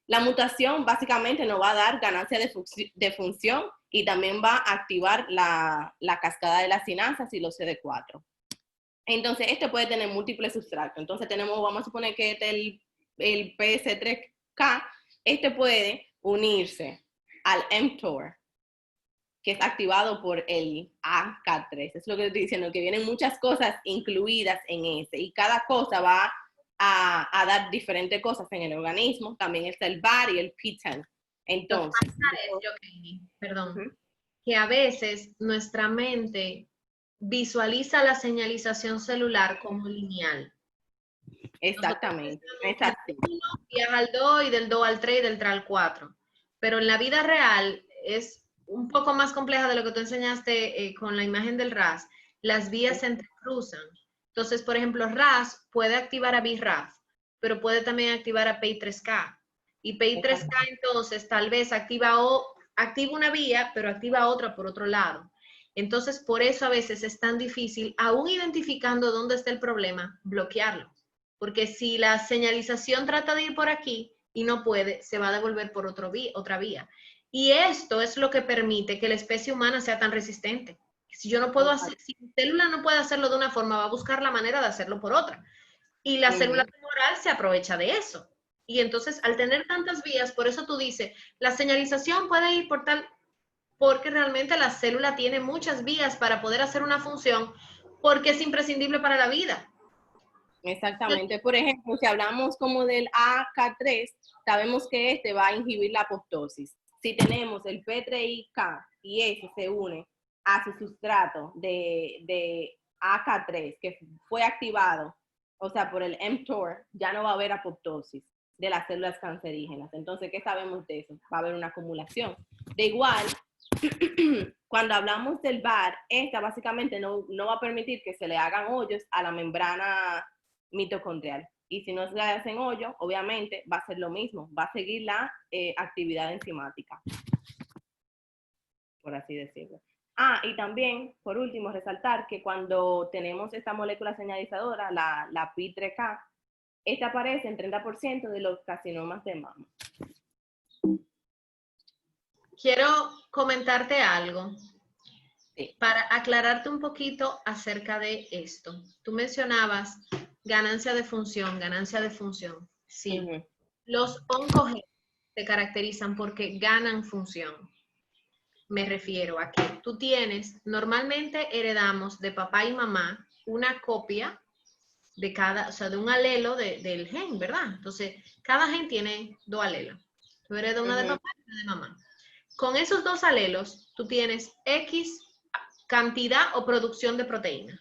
la mutación básicamente nos va a dar ganancia de función y también va a activar la cascada de las sinasas y los CD4. Entonces, este puede tener múltiples sustratos. Entonces, vamos a suponer que este es el PS3K. Este puede unirse al mTOR, que es activado por el AK3. Es lo que estoy diciendo, que vienen muchas cosas incluidas en ese. Y cada cosa va a dar diferentes cosas en el organismo. También está el VAR y el PTEN. Entonces, perdón, que a veces nuestra mente visualiza la señalización celular como lineal. Exactamente. Viaja al 2 y del 2 al 3 y del 3 al 4. Pero en la vida real es un poco más compleja de lo que tú enseñaste con la imagen del RAS. Las vías se entrecruzan. Entonces, por ejemplo, RAS puede activar a BRAF, pero puede también activar a PI3K. Y PI3K entonces tal vez activa una vía, pero activa otra por otro lado. Entonces, por eso a veces es tan difícil, aún identificando dónde está el problema, bloquearlo. Porque si la señalización trata de ir por aquí y no puede, se va a devolver por otra vía. Y esto es lo que permite que la especie humana sea tan resistente. Si yo no puedo hacer, si mi célula no puede hacerlo de una forma, va a buscar la manera de hacerlo por otra. Y la célula tumoral se aprovecha de eso. Y entonces, al tener tantas vías, por eso tú dices, la señalización puede ir por tal, porque realmente la célula tiene muchas vías para poder hacer una función, porque es imprescindible para la vida. Exactamente. Por ejemplo, si hablamos como del AK3, sabemos que este va a inhibir la apoptosis. Si tenemos el P3K y ese se une a su sustrato de AK3 que fue activado, o sea, por el mTOR, ya no va a haber apoptosis de las células cancerígenas. Entonces, ¿qué sabemos de eso? Va a haber una acumulación. De igual, cuando hablamos del VAR, esta básicamente no va a permitir que se le hagan hoyos a la membrana mitocondrial. Y si no se le hacen hoyo, obviamente va a ser lo mismo, va a seguir la actividad enzimática, por así decirlo. Y también, por último, resaltar que cuando tenemos esta molécula señalizadora, la PI3K, esta aparece en 30% de los carcinomas de mama. Quiero comentarte algo. Sí. Para aclararte un poquito acerca de esto. Tú mencionabas ganancia de función, ganancia de función. Sí. Los oncogenes se caracterizan porque ganan función. Me refiero a que tú tienes, normalmente heredamos de papá y mamá una copia de cada, o sea, de un alelo del gen, ¿verdad? Entonces, cada gen tiene 2 alelos. Tú heredas una de papá y una de mamá. Con esos 2 alelos, tú tienes X cantidad o producción de proteína.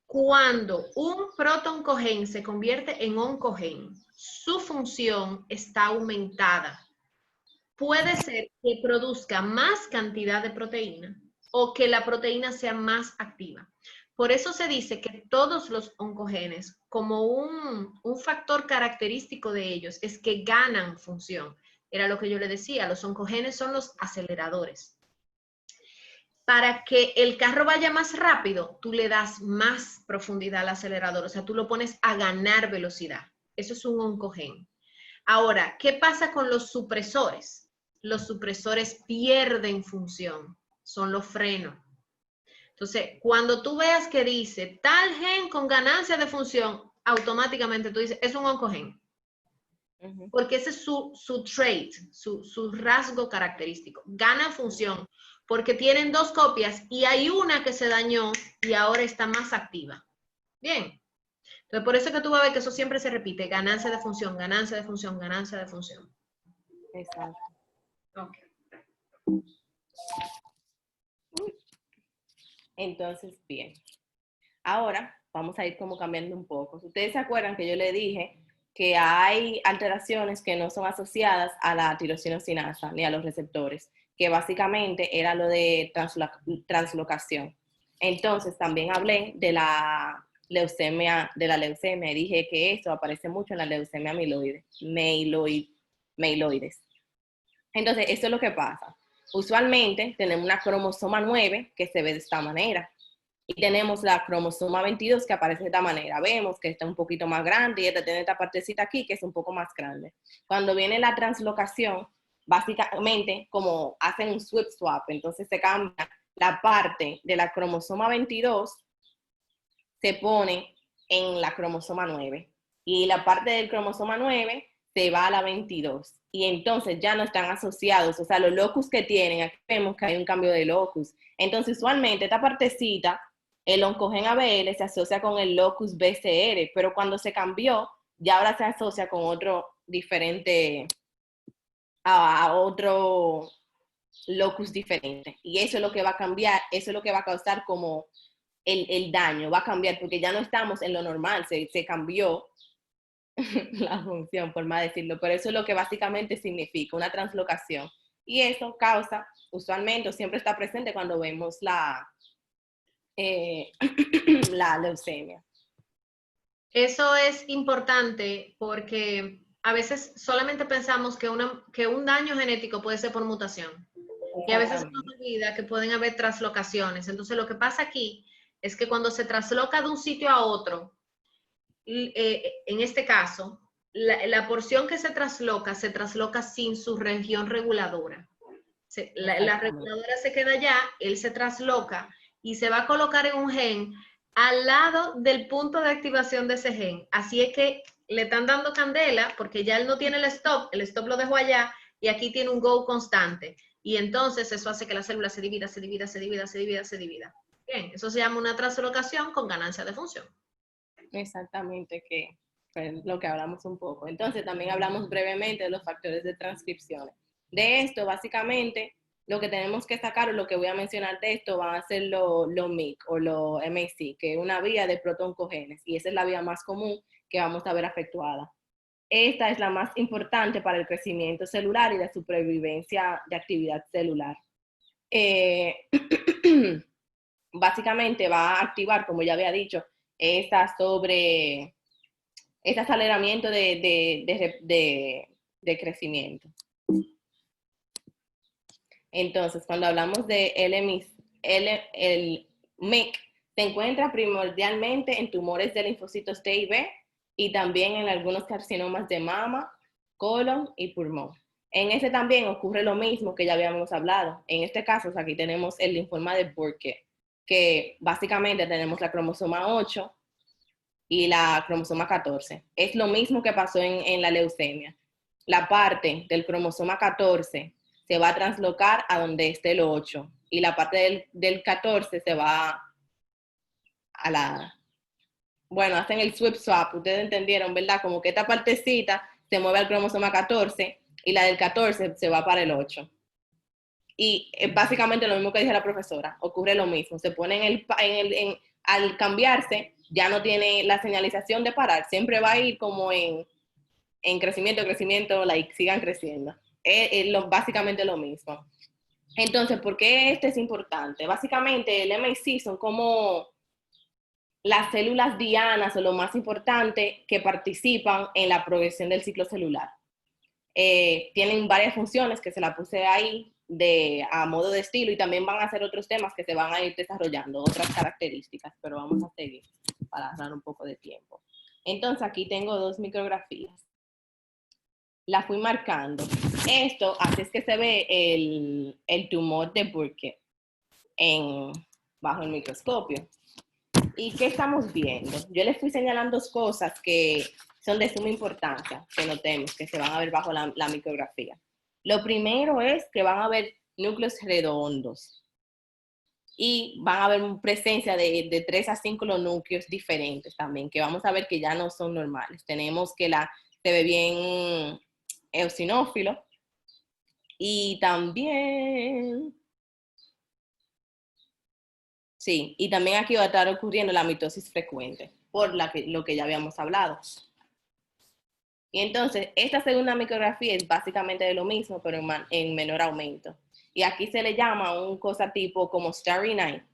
Cuando un protooncogen se convierte en oncogen, su función está aumentada. Puede ser que produzca más cantidad de proteína o que la proteína sea más activa. Por eso se dice que todos los oncogenes, como un factor característico de ellos, es que ganan función. Era lo que yo le decía, los oncogenes son los aceleradores. Para que el carro vaya más rápido, tú le das más profundidad al acelerador, o sea, tú lo pones a ganar velocidad. Eso es un oncogen. Ahora, ¿qué pasa con los supresores? Los supresores pierden función, son los frenos. Entonces, cuando tú veas que dice tal gen con ganancia de función, automáticamente tú dices, es un oncogen. Porque ese es su trait, su rasgo característico. Gana función porque tienen 2 copias y hay una que se dañó y ahora está más activa. Bien. Entonces, por eso es que tú vas a ver que eso siempre se repite. Ganancia de función, ganancia de función, ganancia de función. Exacto. Ok. Entonces, bien. Ahora vamos a ir como cambiando un poco. Ustedes se acuerdan que yo le dije que hay alteraciones que no son asociadas a la tirosinosinasa ni a los receptores, que básicamente era lo de translocación. Entonces también hablé de la leucemia, y dije que esto aparece mucho en la leucemia mieloides. Entonces, esto es lo que pasa. Usualmente tenemos una cromosoma 9 que se ve de esta manera. Y tenemos la cromosoma 22 que aparece de esta manera. Vemos que está un poquito más grande y esta tiene esta partecita aquí que es un poco más grande. Cuando viene la translocación, básicamente como hacen un swap, entonces se cambia la parte de la cromosoma 22, se pone en la cromosoma 9. Y la parte del cromosoma 9 se va a la 22. Y entonces ya no están asociados, o sea, los locus que tienen, aquí vemos que hay un cambio de locus. Entonces, usualmente esta partecita, el oncogen ABL se asocia con el locus BCR, pero cuando se cambió, ya ahora se asocia con otro diferente, a otro locus diferente. Y eso es lo que va a cambiar, eso es lo que va a causar como el daño, va a cambiar, porque ya no estamos en lo normal, se cambió la función, por más decirlo, pero eso es lo que básicamente significa una translocación. Y eso causa, usualmente, siempre está presente cuando vemos la leucemia. Eso es importante porque a veces solamente pensamos que un daño genético puede ser por mutación. Y a veces nos vida que pueden haber traslocaciones. Entonces, lo que pasa aquí es que cuando se trasloca de un sitio a otro, en este caso, la porción que se trasloca sin su región reguladora. La reguladora se queda allá, él se trasloca y se va a colocar en un gen al lado del punto de activación de ese gen. Así es que le están dando candela porque ya él no tiene el stop lo dejó allá y aquí tiene un go constante. Y entonces eso hace que la célula se divida. Bien, eso se llama una traslocación con ganancia de función. Exactamente, que fue lo que hablamos un poco. Entonces, también hablamos brevemente de los factores de transcripción. De esto, básicamente, lo que tenemos que sacar, o lo que voy a mencionar de esto, van a ser los MIC o los MAC, que es una vía de protoncogenes, y esa es la vía más común que vamos a ver afectuada. Esta es la más importante para el crecimiento celular y la supervivencia de actividad celular. Básicamente va a activar, como ya había dicho, este aceleramiento de crecimiento. Entonces, cuando hablamos de el MIC, se encuentra primordialmente en tumores de linfocitos T y B y también en algunos carcinomas de mama, colon y pulmón. En ese también ocurre lo mismo que ya habíamos hablado. En este caso, aquí tenemos el linfoma de Burkitt, que básicamente tenemos la cromosoma 8 y la cromosoma 14. Es lo mismo que pasó en la leucemia. La parte del cromosoma 14 se va a translocar a donde esté el 8 y la parte del 14 se va a la... Bueno, hacen el swap, ustedes entendieron, ¿verdad? Como que esta partecita se mueve al cromosoma 14 y la del 14 se va para el 8. Y es básicamente lo mismo que dice la profesora, ocurre lo mismo, se pone al cambiarse, ya no tiene la señalización de parar, siempre va a ir como en crecimiento, sigan creciendo. Es básicamente lo mismo. Entonces, ¿por qué este es importante? Básicamente, el MAC son como las células dianas o lo más importante que participan en la progresión del ciclo celular. Tienen varias funciones que se la puse ahí a modo de estilo y también van a ser otros temas que se van a ir desarrollando, otras características, pero vamos a seguir para dar un poco de tiempo. Entonces, aquí tengo 2 micrografías. La fui marcando. Esto, así es que se ve el tumor de Burkitt bajo el microscopio. ¿Y qué estamos viendo? Yo les fui señalando 2 cosas que son de suma importancia, que notemos, que se van a ver bajo la micrografía. Lo primero es que van a ver núcleos redondos y van a haber presencia de 3 a 5 los núcleos diferentes también, que vamos a ver que ya no son normales. Tenemos que se ve bien eosinófilo y también... Sí, y también aquí va a estar ocurriendo la mitosis frecuente, por lo que ya habíamos hablado. Y entonces, esta segunda micrografía es básicamente de lo mismo, pero en menor aumento. Y aquí se le llama un cosa tipo como Starry Night,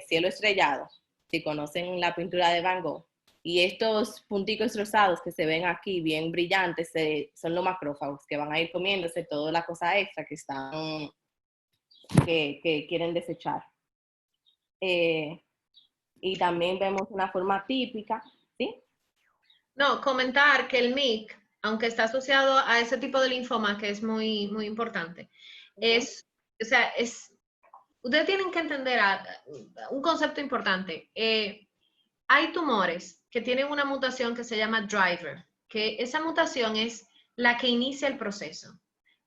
cielo estrellado, si conocen la pintura de Van Gogh. Y estos punticos rosados que se ven aquí, bien brillantes, son los macrófagos, que van a ir comiéndose toda la cosa extra que quieren desechar. Y también vemos una forma típica, ¿sí? No, comentar que el MIC, aunque está asociado a ese tipo de linfoma, que es muy, muy importante, ustedes tienen que entender un concepto importante. Hay tumores que tienen una mutación que se llama driver, que esa mutación es la que inicia el proceso.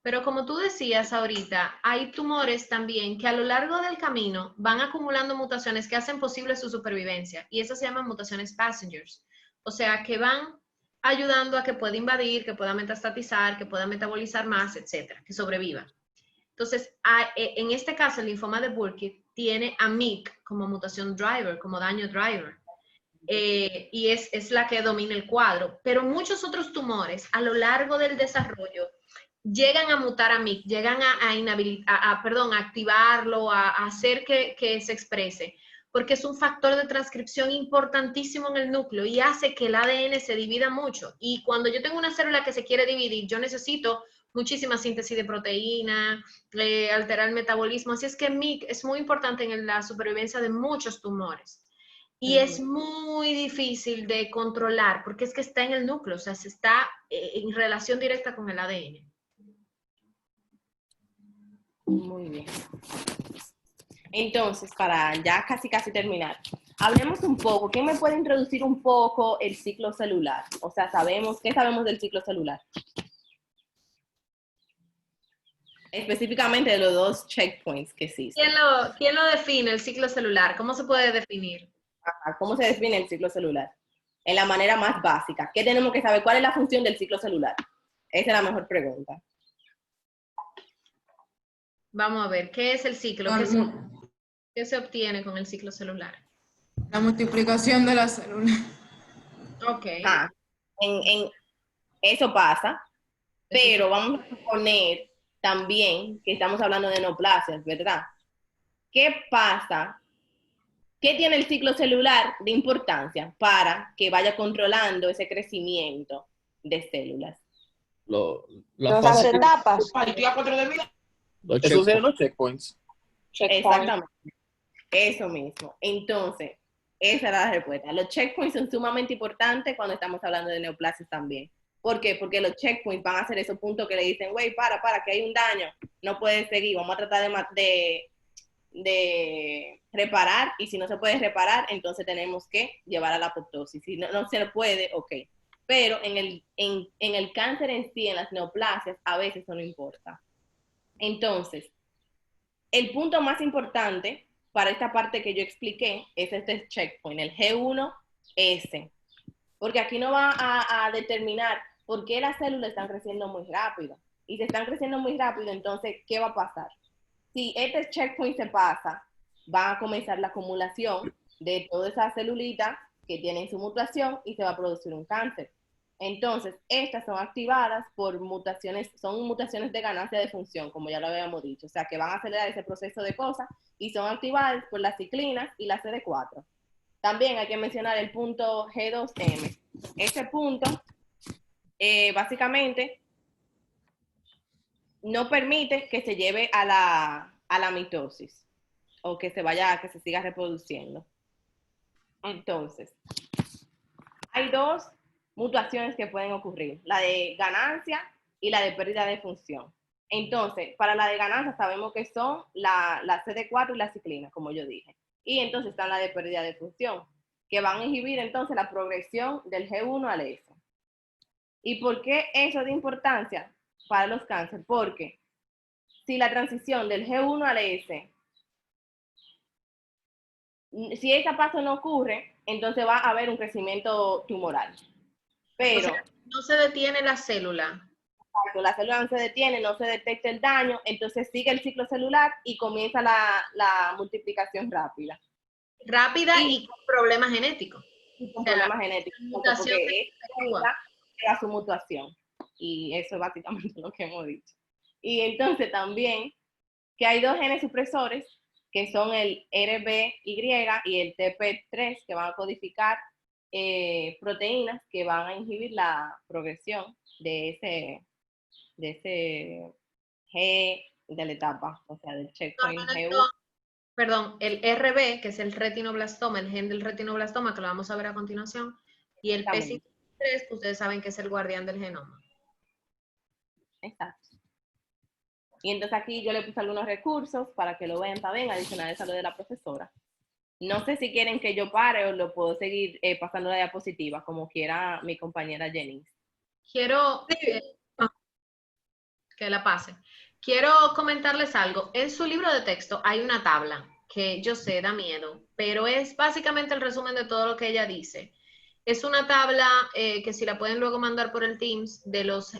Pero como tú decías ahorita, hay tumores también que a lo largo del camino van acumulando mutaciones que hacen posible su supervivencia, y esas se llaman mutaciones passengers. O sea, que van ayudando a que pueda invadir, que pueda metastatizar, que pueda metabolizar más, etcétera, que sobreviva. Entonces, en este caso, el linfoma de Burkitt tiene a MYC como mutación driver, como daño driver. Y es la que domina el cuadro. Pero muchos otros tumores, a lo largo del desarrollo, llegan a mutar a MYC, llegan a activarlo, a hacer que se exprese, porque es un factor de transcripción importantísimo en el núcleo y hace que el ADN se divida mucho. Y cuando yo tengo una célula que se quiere dividir, yo necesito muchísima síntesis de proteína, alterar el metabolismo. Así es que MIC es muy importante en la supervivencia de muchos tumores. Y es muy difícil de controlar porque es que está en el núcleo, o sea, se está en relación directa con el ADN. Muy bien. Entonces, para ya casi terminar, hablemos un poco. ¿Quién me puede introducir un poco el ciclo celular? O sea, ¿qué sabemos del ciclo celular? Específicamente de los 2 checkpoints que existen. ¿Quién lo define, el ciclo celular? ¿Cómo se puede definir? ¿Cómo se define el ciclo celular? En la manera más básica. ¿Qué tenemos que saber? ¿Cuál es la función del ciclo celular? Esa es la mejor pregunta. Vamos a ver, ¿qué es el ciclo? ¿Qué se obtiene con el ciclo celular? La multiplicación de las células. Ok. Eso pasa, pero vamos a suponer también que estamos hablando de neoplasias, ¿verdad? ¿Qué pasa? ¿Qué tiene el ciclo celular de importancia para que vaya controlando ese crecimiento de células? Las etapas. Esos serían los checkpoints. Exactamente. Eso mismo. Entonces, esa era la respuesta. Los checkpoints son sumamente importantes cuando estamos hablando de neoplasias también. ¿Por qué? Porque los checkpoints van a ser esos puntos que le dicen, güey, para, que hay un daño, no puedes seguir, vamos a tratar de reparar, y si no se puede reparar, entonces tenemos que llevar a la apoptosis. Si no se puede, ok. Pero en el cáncer en sí, en las neoplasias, a veces eso no importa. Entonces, el punto más importante para esta parte que yo expliqué es este checkpoint, el G1S. Porque aquí no va a determinar por qué las células están creciendo muy rápido. Y si están creciendo muy rápido, entonces, ¿qué va a pasar? Si este checkpoint se pasa, va a comenzar la acumulación de todas esas celulitas que tienen su mutación y se va a producir un cáncer. Entonces, estas son activadas por mutaciones, son mutaciones de ganancia de función, como ya lo habíamos dicho, o sea, que van a acelerar ese proceso de cosas y son activadas por las ciclinas y la CD4. También hay que mencionar el punto G2M. Ese punto, básicamente, no permite que se lleve a la mitosis o que se siga reproduciendo. Entonces, hay 2 mutaciones que pueden ocurrir, la de ganancia y la de pérdida de función. Entonces, para la de ganancia sabemos que son la CD4 y la ciclina, como yo dije. Y entonces está la de pérdida de función, que van a inhibir entonces la progresión del G1 al S. ¿Y por qué eso es de importancia para los cánceres? Porque si la transición del G1 al S, si ese paso no ocurre, entonces va a haber un crecimiento tumoral. Pero, o sea, no se detiene la célula. Cuando la célula no se detiene, no se detecta el daño, entonces sigue el ciclo celular y comienza la multiplicación rápida. Rápida y con problemas genéticos. Y con problemas genéticos. Porque era su mutación. Y eso es básicamente lo que hemos dicho. Y entonces también que hay 2 genes supresores, que son el RBY y el TP3, que van a codificar proteínas que van a inhibir la progresión de ese G de la etapa, o sea, del checkpoint G1. Perdón, el RB, que es el retinoblastoma, el gen del retinoblastoma, que lo vamos a ver a continuación, y el P53, que ustedes saben que es el guardián del genoma. Exacto. Y entonces aquí yo le puse algunos recursos para que lo vean también, adicionales a lo de la profesora. No sé si quieren que yo pare o lo puedo seguir pasando la diapositiva, como quiera mi compañera Jenny. Quiero que la pase. Quiero comentarles algo. En su libro de texto hay una tabla que yo sé, da miedo, pero es básicamente el resumen de todo lo que ella dice. Es una tabla que si la pueden luego mandar por el Teams de los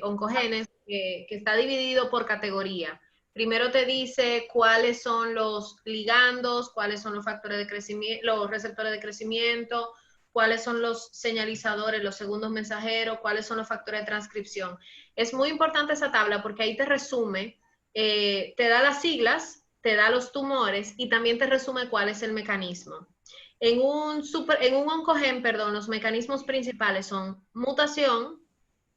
oncogenes, que está dividido por categoría. Primero te dice cuáles son los ligandos, cuáles son los factores de crecimiento, los receptores de crecimiento, cuáles son los señalizadores, los segundos mensajeros, cuáles son los factores de transcripción. Es muy importante esa tabla porque ahí te resume, te da las siglas, te da los tumores y también te resume cuál es el mecanismo. En un oncogen, los mecanismos principales son mutación,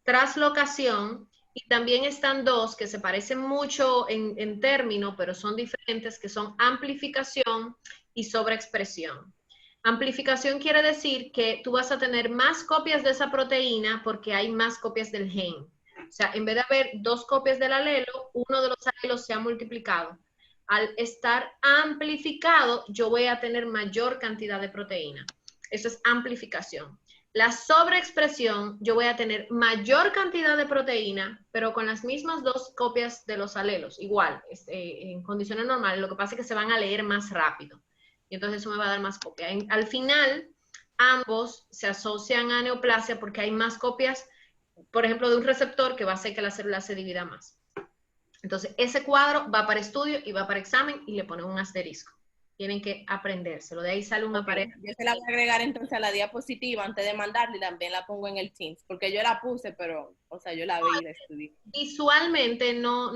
translocación Y también están dos que se parecen mucho en término, pero son diferentes, que son amplificación y sobreexpresión. Amplificación quiere decir que tú vas a tener más copias de esa proteína porque hay más copias del gen. O sea, en vez de haber 2 copias del alelo, uno de los alelos se ha multiplicado. Al estar amplificado, yo voy a tener mayor cantidad de proteína. Eso es amplificación. La sobreexpresión, yo voy a tener mayor cantidad de proteína, pero con las mismas 2 copias de los alelos, igual, en condiciones normales, lo que pasa es que se van a leer más rápido, y entonces eso me va a dar más copias. Al final, ambos se asocian a neoplasia porque hay más copias, por ejemplo, de un receptor que va a hacer que la célula se divida más. Entonces, ese cuadro va para estudio y va para examen y le ponen un asterisco. Tienen que aprendérselo. De ahí sale una pared. Yo se la voy a agregar entonces a la diapositiva antes de mandarla y también la pongo en el Teams, porque yo la puse, pero, o sea, yo la vi y la estudié. Visualmente no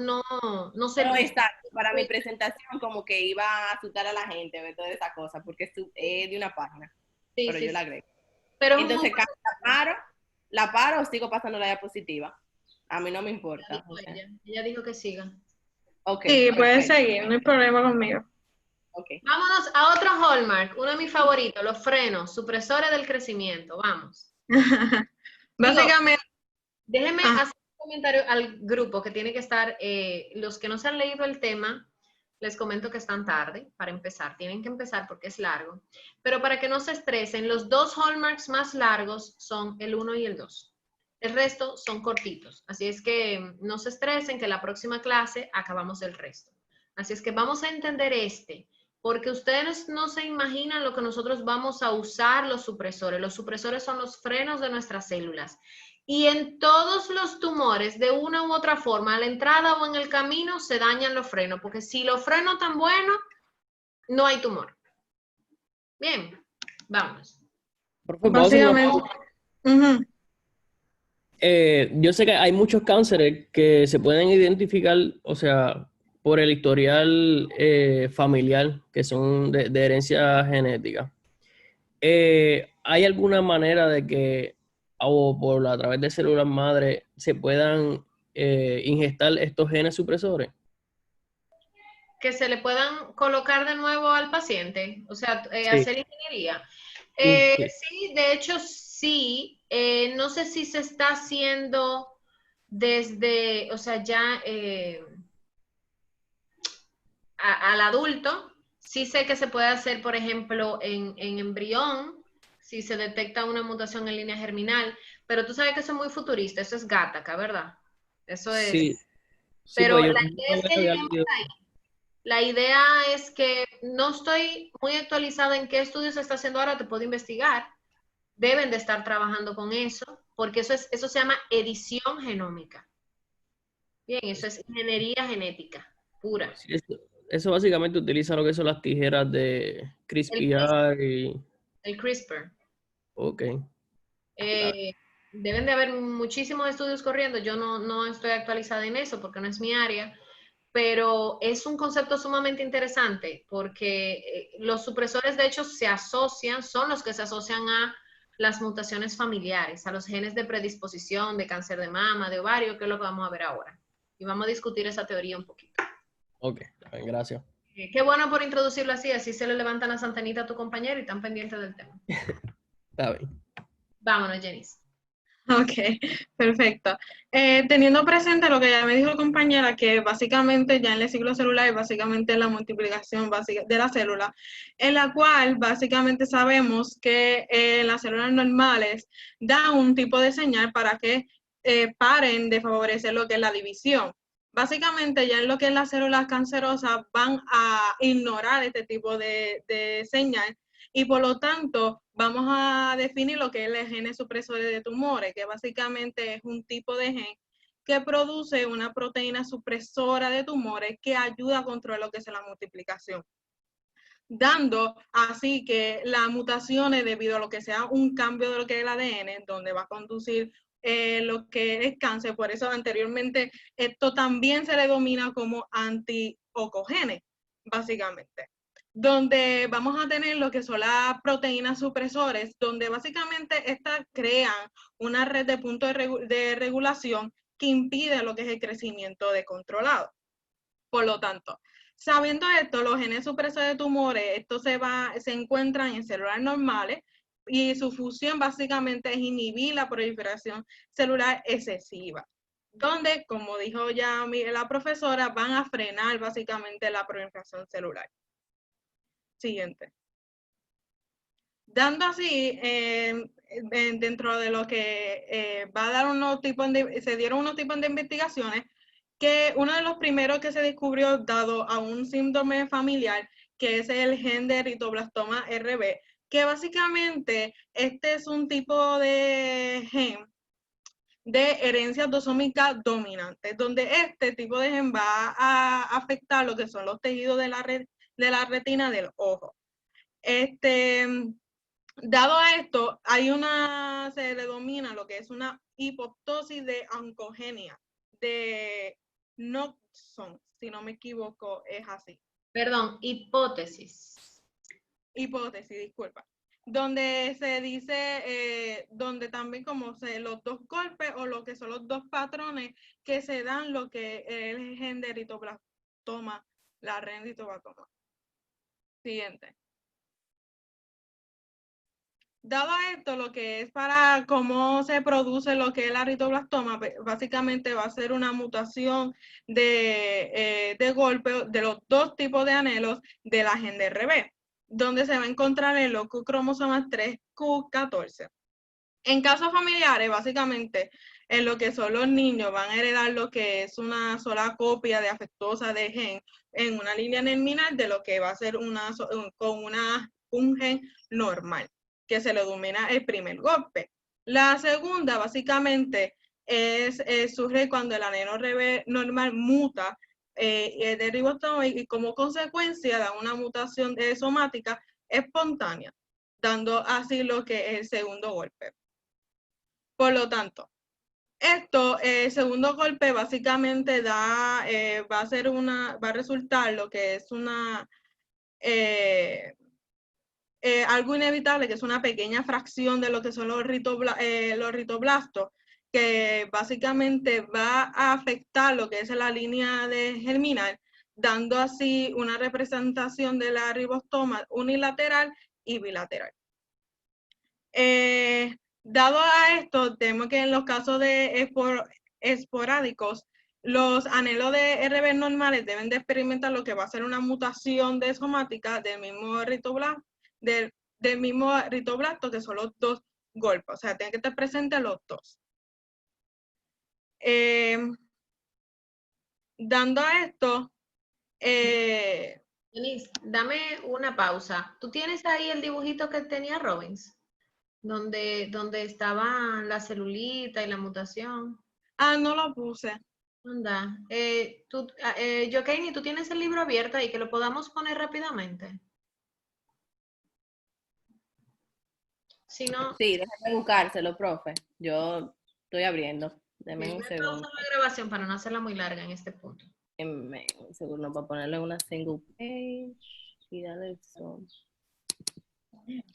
se... No, exacto, para mi presentación como que iba a asustar a la gente, ver toda esa cosa, porque es de una página, Sí, pero sí, yo la agrego. Pero entonces, la paro o sigo pasando la diapositiva. A mí no me importa. Ella dijo que siga. Okay, Sí, perfecto. puedes seguir, no hay problema conmigo. Okay. Vámonos a otro hallmark, uno de mis favoritos, los frenos, supresores del crecimiento. Vamos. Básicamente, Déjenme hacer un comentario al grupo que tiene que estar, los que no se han leído el tema, les comento que están tarde para empezar, tienen que empezar porque es largo, pero para que no se estresen, los 2 hallmarks más largos son el 1 y el 2. El resto son cortitos, así es que no se estresen, que la próxima clase acabamos el resto. Así es que vamos a entender porque ustedes no se imaginan lo que nosotros vamos a usar los supresores. Los supresores son los frenos de nuestras células. Y en todos los tumores, de una u otra forma, a la entrada o en el camino, se dañan los frenos, porque si los frenos están buenos, no hay tumor. Bien, vamos. Profe, básicamente, yo sé que hay muchos cánceres que se pueden identificar, o sea, por el historial familiar, que son de herencia genética. ¿Hay alguna manera de que, o a través de células madre, se puedan ingestar estos genes supresores? Que se le puedan colocar de nuevo al paciente, o sea, Sí. hacer ingeniería. Sí. Sí, de hecho sí. No sé si se está haciendo desde, o sea, ya al adulto. Sí sé que se puede hacer, por ejemplo, en embrión, si se detecta una mutación en línea germinal, pero tú sabes que eso es muy futurista, eso es Gattaca, ¿verdad? Eso es... Sí. Pero pues la idea es que lleguemos ahí. La idea es que no estoy muy actualizada en qué estudios se está haciendo ahora, te puedo investigar. Deben de estar trabajando con eso, porque eso se llama edición genómica. Bien, eso es ingeniería genética pura. Sí, eso básicamente utiliza lo que son las tijeras de CRISPR y... El CRISPR. Ok. Deben de haber muchísimos estudios corriendo. Yo no estoy actualizada en eso porque no es mi área, pero es un concepto sumamente interesante porque los supresores de hecho son los que se asocian a las mutaciones familiares, a los genes de predisposición, de cáncer de mama, de ovario, que es lo que vamos a ver ahora. Y vamos a discutir esa teoría un poquito. Ok, gracias. Qué bueno por introducirlo así se le levantan las antenitas a tu compañero y están pendientes del tema. Está bien. Vámonos, Jenice. Ok, perfecto. Teniendo presente lo que ya me dijo la compañera, que básicamente ya en el ciclo celular es básicamente la multiplicación básica de la célula, en la cual básicamente sabemos que las células normales dan un tipo de señal para que paren de favorecer lo que es la división. Básicamente ya en lo que es las células cancerosas van a ignorar este tipo de señal y por lo tanto vamos a definir lo que es el genes supresores de tumores, que básicamente es un tipo de gen que produce una proteína supresora de tumores que ayuda a controlar lo que es la multiplicación, dando así que las mutaciones debido a lo que sea un cambio de lo que es el ADN, donde va a conducir lo que es cáncer. Por eso anteriormente esto también se le denomina como anti-oncogenes, básicamente, donde vamos a tener lo que son las proteínas supresores, donde básicamente estas crean una red de puntos de regulación que impide lo que es el crecimiento descontrolado. Por lo tanto, sabiendo esto, los genes supresores de tumores, estos se encuentran en células normales y su función básicamente es inhibir la proliferación celular excesiva, donde, como dijo ya la profesora, van a frenar básicamente la proliferación celular. Siguiente. Dando así, dentro de lo que va a dar se dieron unos tipos de investigaciones, que uno de los primeros que se descubrió dado a un síndrome familiar, que es el gen de eritoblastoma RB, que básicamente este es un tipo de gen de herencia autosómica dominante, donde este tipo de gen va a afectar lo que son los tejidos de la retina del ojo. Dado a esto, se le domina lo que es una hipoptosis de oncogenia de Knudson, si no me equivoco, es así. Perdón, hipótesis. Hipótesis, disculpa. Donde se dice, donde también como los dos golpes o lo que son los dos patrones que se dan lo que es el gen de eritoblastoma, la eritoblastoma. Siguiente. Dado a esto, lo que es para cómo se produce lo que es la eritoblastoma, básicamente va a ser una mutación de golpe de los dos tipos de anelos de la gen de RB, donde se va a encontrar el cromosoma 3q14. En casos familiares, básicamente, en lo que son los niños van a heredar lo que es una sola copia de afectuosa de gen en una línea germinal de lo que va a ser un gen normal, que se le denomina el primer golpe. La segunda, básicamente, surge cuando el anelo RB normal muta de ribosoma y como consecuencia da una mutación somática espontánea, dando así lo que es el segundo golpe. Por lo tanto, el segundo golpe básicamente va a resultar lo que es algo inevitable, que es una pequeña fracción de lo que son los ritoblastos, que básicamente va a afectar lo que es la línea germinal, dando así una representación de la ribostoma unilateral y bilateral. Dado a esto, tenemos que en los casos de esporádicos, los anelos de RB normales deben de experimentar lo que va a ser una mutación de somática del mismo ritoblasto, que son los dos golpes. O sea, tienen que estar presentes los dos. Dando a esto, Denise, dame una pausa. ¿Tú tienes ahí el dibujito que tenía Robbins? Donde estaba la celulita y la mutación. no lo puse. Anda. Joaquín, ¿tú tienes el libro abierto ahí que lo podamos poner rápidamente? Si no, Sí, déjame buscárselo, profe. Yo estoy abriendo. Deme un segundo. pausa la grabación para no hacerla muy larga en este punto. Un segundo para ponerle una single page y darle el zoom.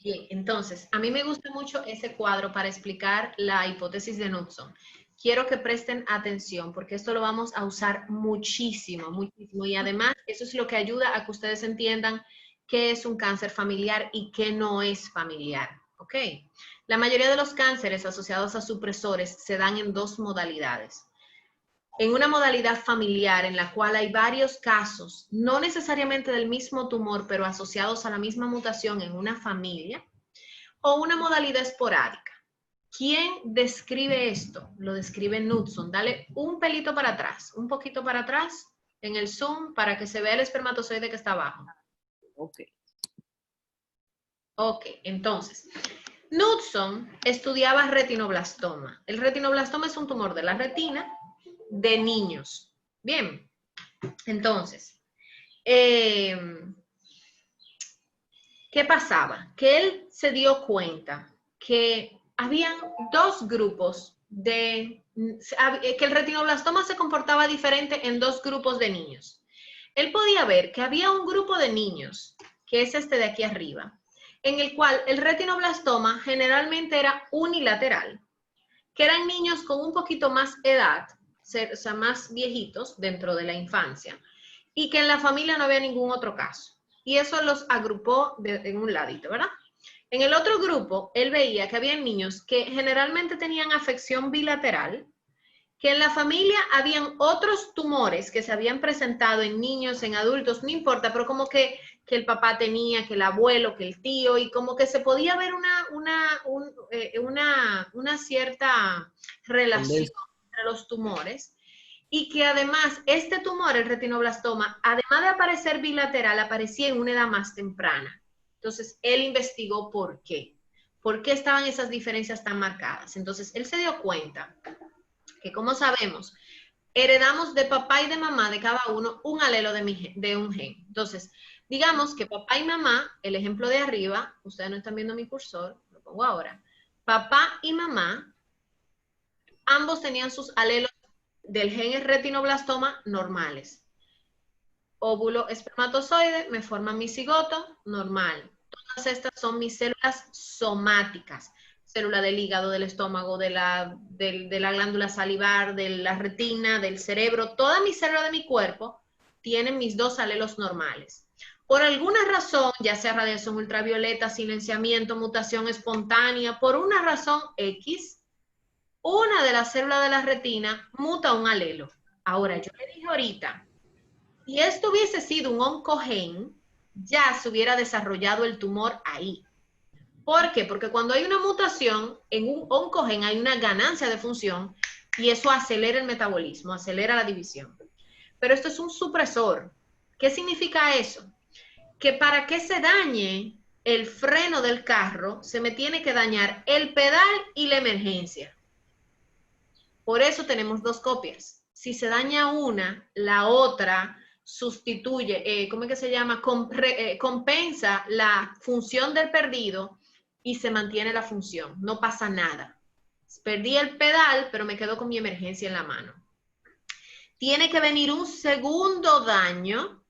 Bien, entonces, a mí me gusta mucho ese cuadro para explicar la hipótesis de Knudson. Quiero que presten atención porque esto lo vamos a usar muchísimo, muchísimo. Y además, eso es lo que ayuda a que ustedes entiendan qué es un cáncer familiar y qué no es familiar. ¿Ok? La mayoría de los cánceres asociados a supresores se dan en dos modalidades. En una modalidad familiar en la cual hay varios casos, no necesariamente del mismo tumor, pero asociados a la misma mutación en una familia, o una modalidad esporádica. ¿Quién describe esto? Lo describe Knudson. Dale un pelito para atrás, un poquito para atrás en el zoom para que se vea el espermatozoide que está abajo. Ok. Ok, entonces, Knudson estudiaba retinoblastoma. El retinoblastoma es un tumor de la retina de niños. Bien, entonces, ¿qué pasaba? Que él se dio cuenta que habían dos grupos que el retinoblastoma se comportaba diferente en dos grupos de niños. Él podía ver que había un grupo de niños, que es este de aquí arriba, en el cual el retinoblastoma generalmente era unilateral, que eran niños con un poquito más edad, o sea, más viejitos dentro de la infancia y que en la familia no había ningún otro caso. Y eso los agrupó en un ladito, ¿verdad? En el otro grupo, él veía que había niños que generalmente tenían afección bilateral, que en la familia habían otros tumores que se habían presentado en niños, en adultos, no importa, pero como que el papá tenía, que el abuelo, que el tío, y como que se podía ver una cierta relación entre los tumores, y que además este tumor, el retinoblastoma, además de aparecer bilateral, aparecía en una edad más temprana. Entonces, él investigó por qué estaban esas diferencias tan marcadas. Entonces, él se dio cuenta que, como sabemos, heredamos de papá y de mamá, de cada uno, un alelo de un gen. Entonces, digamos que papá y mamá, el ejemplo de arriba, ustedes no están viendo mi cursor, lo pongo ahora, papá y mamá, ambos tenían sus alelos del gen retinoblastoma normales. Óvulo espermatozoide, me forman mi cigoto, normal. Todas estas son mis células somáticas. Célula del hígado, del estómago, de la glándula salivar, de la retina, del cerebro. Todas mis células de mi cuerpo tienen mis dos alelos normales. Por alguna razón, ya sea radiación ultravioleta, silenciamiento, mutación espontánea, por una razón X, una de las células de la retina muta un alelo. Ahora, yo le dije ahorita, si esto hubiese sido un oncogen, ya se hubiera desarrollado el tumor ahí. ¿Por qué? Porque cuando hay una mutación, en un oncogen hay una ganancia de función y eso acelera el metabolismo, acelera la división. Pero esto es un supresor. ¿Qué significa eso? Que para que se dañe el freno del carro, se me tiene que dañar el pedal y la emergencia. Por eso tenemos dos copias. Si se daña una, la otra sustituye, ¿cómo es que se llama? Compensa la función del perdido y se mantiene la función. No pasa nada. Perdí el pedal, pero me quedo con mi emergencia en la mano. Tiene que venir un segundo daño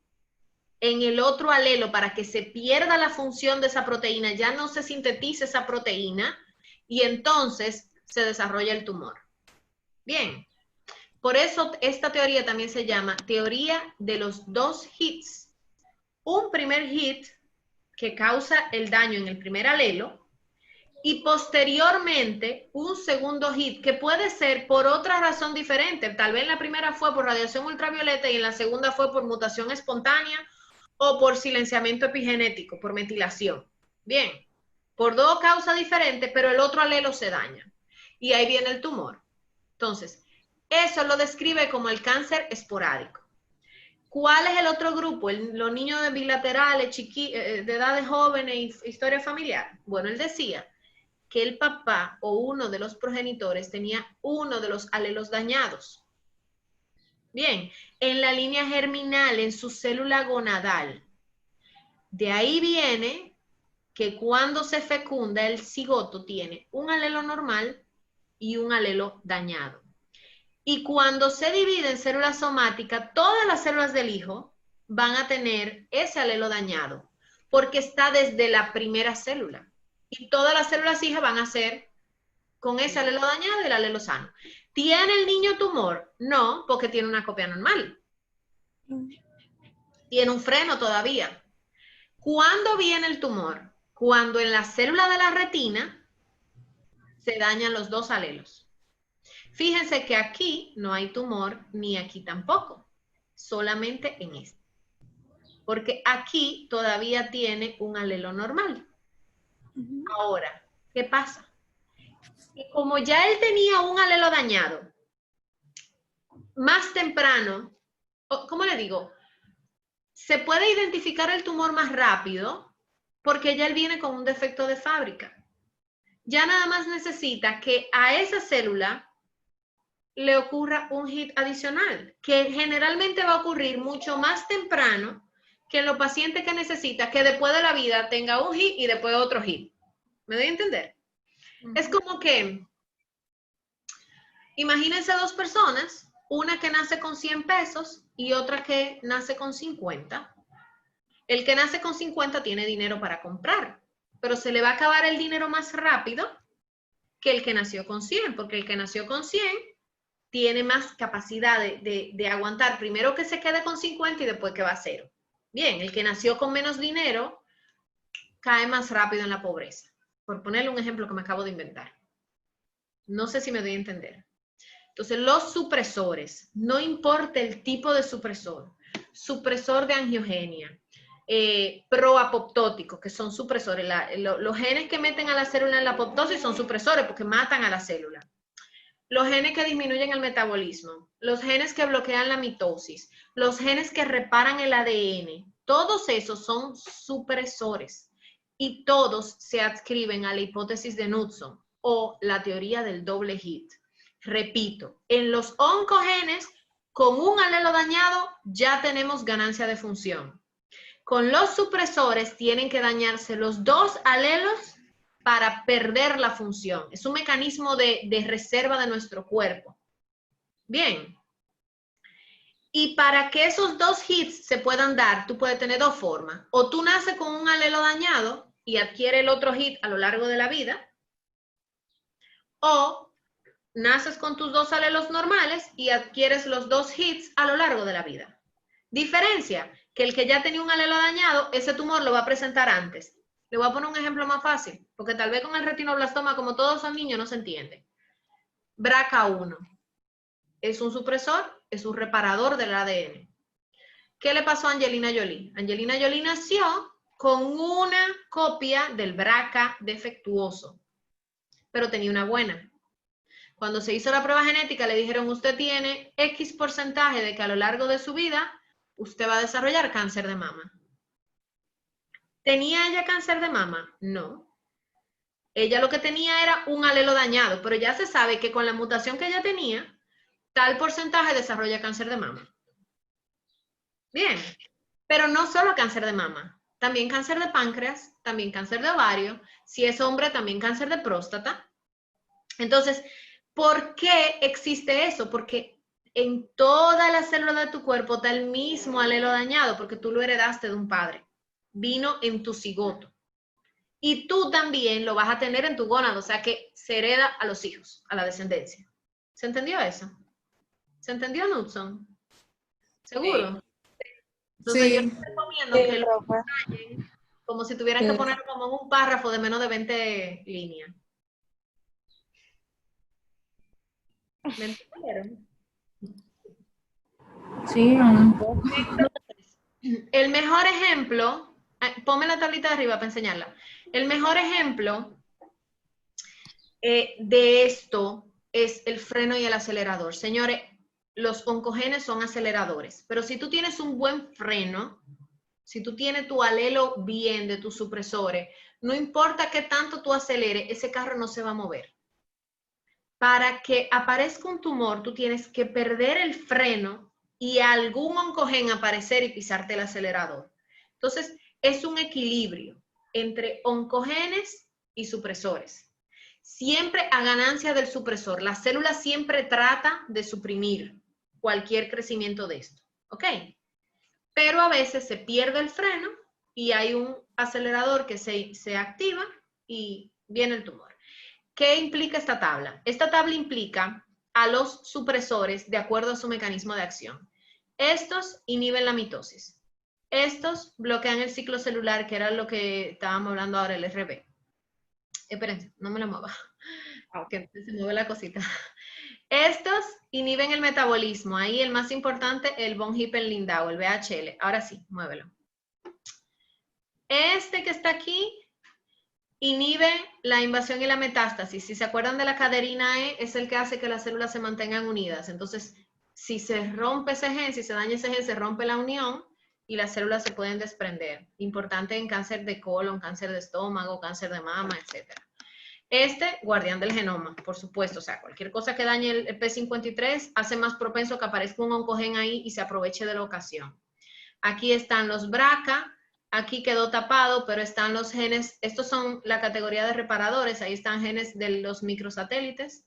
en el otro alelo para que se pierda la función de esa proteína, ya no se sintetice esa proteína y entonces se desarrolla el tumor. Bien, por eso esta teoría también se llama teoría de los dos hits. Un primer hit que causa el daño en el primer alelo y posteriormente un segundo hit que puede ser por otra razón diferente. Tal vez la primera fue por radiación ultravioleta y en la segunda fue por mutación espontánea o por silenciamiento epigenético, por metilación. Bien, por dos causas diferentes, pero el otro alelo se daña. Y ahí viene el tumor. Entonces, eso lo describe como el cáncer esporádico. ¿Cuál es el otro grupo? Los niños de bilaterales, de edades jóvenes, historia familiar. Bueno, él decía que el papá o uno de los progenitores tenía uno de los alelos dañados. Bien, en la línea germinal, en su célula gonadal. De ahí viene que cuando se fecunda el cigoto tiene un alelo normal y un alelo dañado. Y cuando se divide en células somáticas, todas las células del hijo van a tener ese alelo dañado, porque está desde la primera célula. Y todas las células hijas van a ser con ese alelo dañado y el alelo sano. ¿Tiene el niño tumor? No, porque tiene una copia normal. Tiene un freno todavía. ¿Cuándo viene el tumor? Cuando en la célula de la retina se dañan los dos alelos. Fíjense que aquí no hay tumor, ni aquí tampoco, solamente en este. Porque aquí todavía tiene un alelo normal. Ahora, ¿qué pasa? Que como ya él tenía un alelo dañado, más temprano, ¿cómo le digo? Se puede identificar el tumor más rápido porque ya él viene con un defecto de fábrica. Ya nada más necesita que a esa célula le ocurra un hit adicional, que generalmente va a ocurrir mucho más temprano que en los pacientes que necesita que después de la vida tenga un hit y después otro hit. ¿Me doy a entender? Es como que, imagínense dos personas, una que nace con 100 pesos y otra que nace con 50. El que nace con 50 tiene dinero para comprar, pero se le va a acabar el dinero más rápido que el que nació con 100, porque el que nació con 100 tiene más capacidad de aguantar, primero que se quede con 50 y después que va a 0. Bien, el que nació con menos dinero cae más rápido en la pobreza. Por ponerle un ejemplo que me acabo de inventar. No sé si me doy a entender. Entonces, los supresores, no importa el tipo de supresor de angiogenia, proapoptóticos, que son supresores, los genes que meten a la célula en la apoptosis son supresores porque matan a la célula. Los genes que disminuyen el metabolismo, los genes que bloquean la mitosis, los genes que reparan el ADN, todos esos son supresores y todos se adscriben a la hipótesis de Knudson o la teoría del doble hit. Repito, en los oncogenes, con un alelo dañado ya tenemos ganancia de función. Con los supresores tienen que dañarse los dos alelos para perder la función. Es un mecanismo de reserva de nuestro cuerpo. Bien. Y para que esos dos hits se puedan dar, tú puedes tener dos formas. O tú naces con un alelo dañado y adquiere el otro hit a lo largo de la vida, o naces con tus dos alelos normales y adquieres los dos hits a lo largo de la vida. Diferencia, que el que ya tenía un alelo dañado, ese tumor lo va a presentar antes. Le voy a poner un ejemplo más fácil, porque tal vez con el retinoblastoma, como todos son niños, no se entiende. BRCA1 es un supresor, es un reparador del ADN. ¿Qué le pasó a Angelina Jolie? Angelina Jolie nació con una copia del BRCA defectuoso, pero tenía una buena. Cuando se hizo la prueba genética, le dijeron, usted tiene X porcentaje de que a lo largo de su vida, usted va a desarrollar cáncer de mama. ¿Tenía ella cáncer de mama? No. Ella lo que tenía era un alelo dañado, pero ya se sabe que con la mutación que ella tenía, tal porcentaje desarrolla cáncer de mama. Bien, pero no solo cáncer de mama, también cáncer de páncreas, también cáncer de ovario, si es hombre, también cáncer de próstata. Entonces, ¿por qué existe eso? Porque en todas las células de tu cuerpo está el mismo alelo dañado, porque tú lo heredaste de un padre. Vino en tu cigoto. Y tú también lo vas a tener en tu gónado, o sea que se hereda a los hijos, a la descendencia. ¿Se entendió eso? ¿Se entendió, Knudson? ¿Seguro? Entonces Sí. yo les recomiendo que lo detallen como si tuvieran que ponerlo como en un párrafo de menos de 20 líneas. ¿Me entendieron? Sí, un poco. El mejor ejemplo, ponme la tablita de arriba para enseñarla. El mejor ejemplo de esto es el freno y el acelerador. Señores, los oncogenes son aceleradores, pero si tú tienes un buen freno, si tú tienes tu alelo bien de tus supresores, no importa qué tanto tú aceleres, ese carro no se va a mover. Para que aparezca un tumor, tú tienes que perder el freno y algún oncogen aparecer y pisarte el acelerador. Entonces, es un equilibrio entre oncogenes y supresores. Siempre a ganancia del supresor. La célula siempre trata de suprimir cualquier crecimiento de esto. ¿Ok? Pero a veces se pierde el freno y hay un acelerador que se activa y viene el tumor. ¿Qué implica esta tabla? Esta tabla implica a los supresores de acuerdo a su mecanismo de acción. Estos inhiben la mitosis. Estos bloquean el ciclo celular, que era lo que estábamos hablando ahora, el RB. Espérense, no me la mueva, que se mueve la cosita. Estos inhiben el metabolismo. Ahí el más importante, el von Hippel-Lindau, el VHL. Ahora sí, muévelo. Este que está aquí inhibe la invasión y la metástasis. Si se acuerdan de la caderina E, es el que hace que las células se mantengan unidas. Entonces, si se rompe ese gen, si se daña ese gen, se rompe la unión y las células se pueden desprender. Importante en cáncer de colon, cáncer de estómago, cáncer de mama, etc. Este, guardián del genoma, por supuesto. O sea, cualquier cosa que dañe el P53 hace más propenso que aparezca un oncogen ahí y se aproveche de la ocasión. Aquí están los BRCA. Aquí quedó tapado, pero están los genes, estos son la categoría de reparadores, ahí están genes de los microsatélites.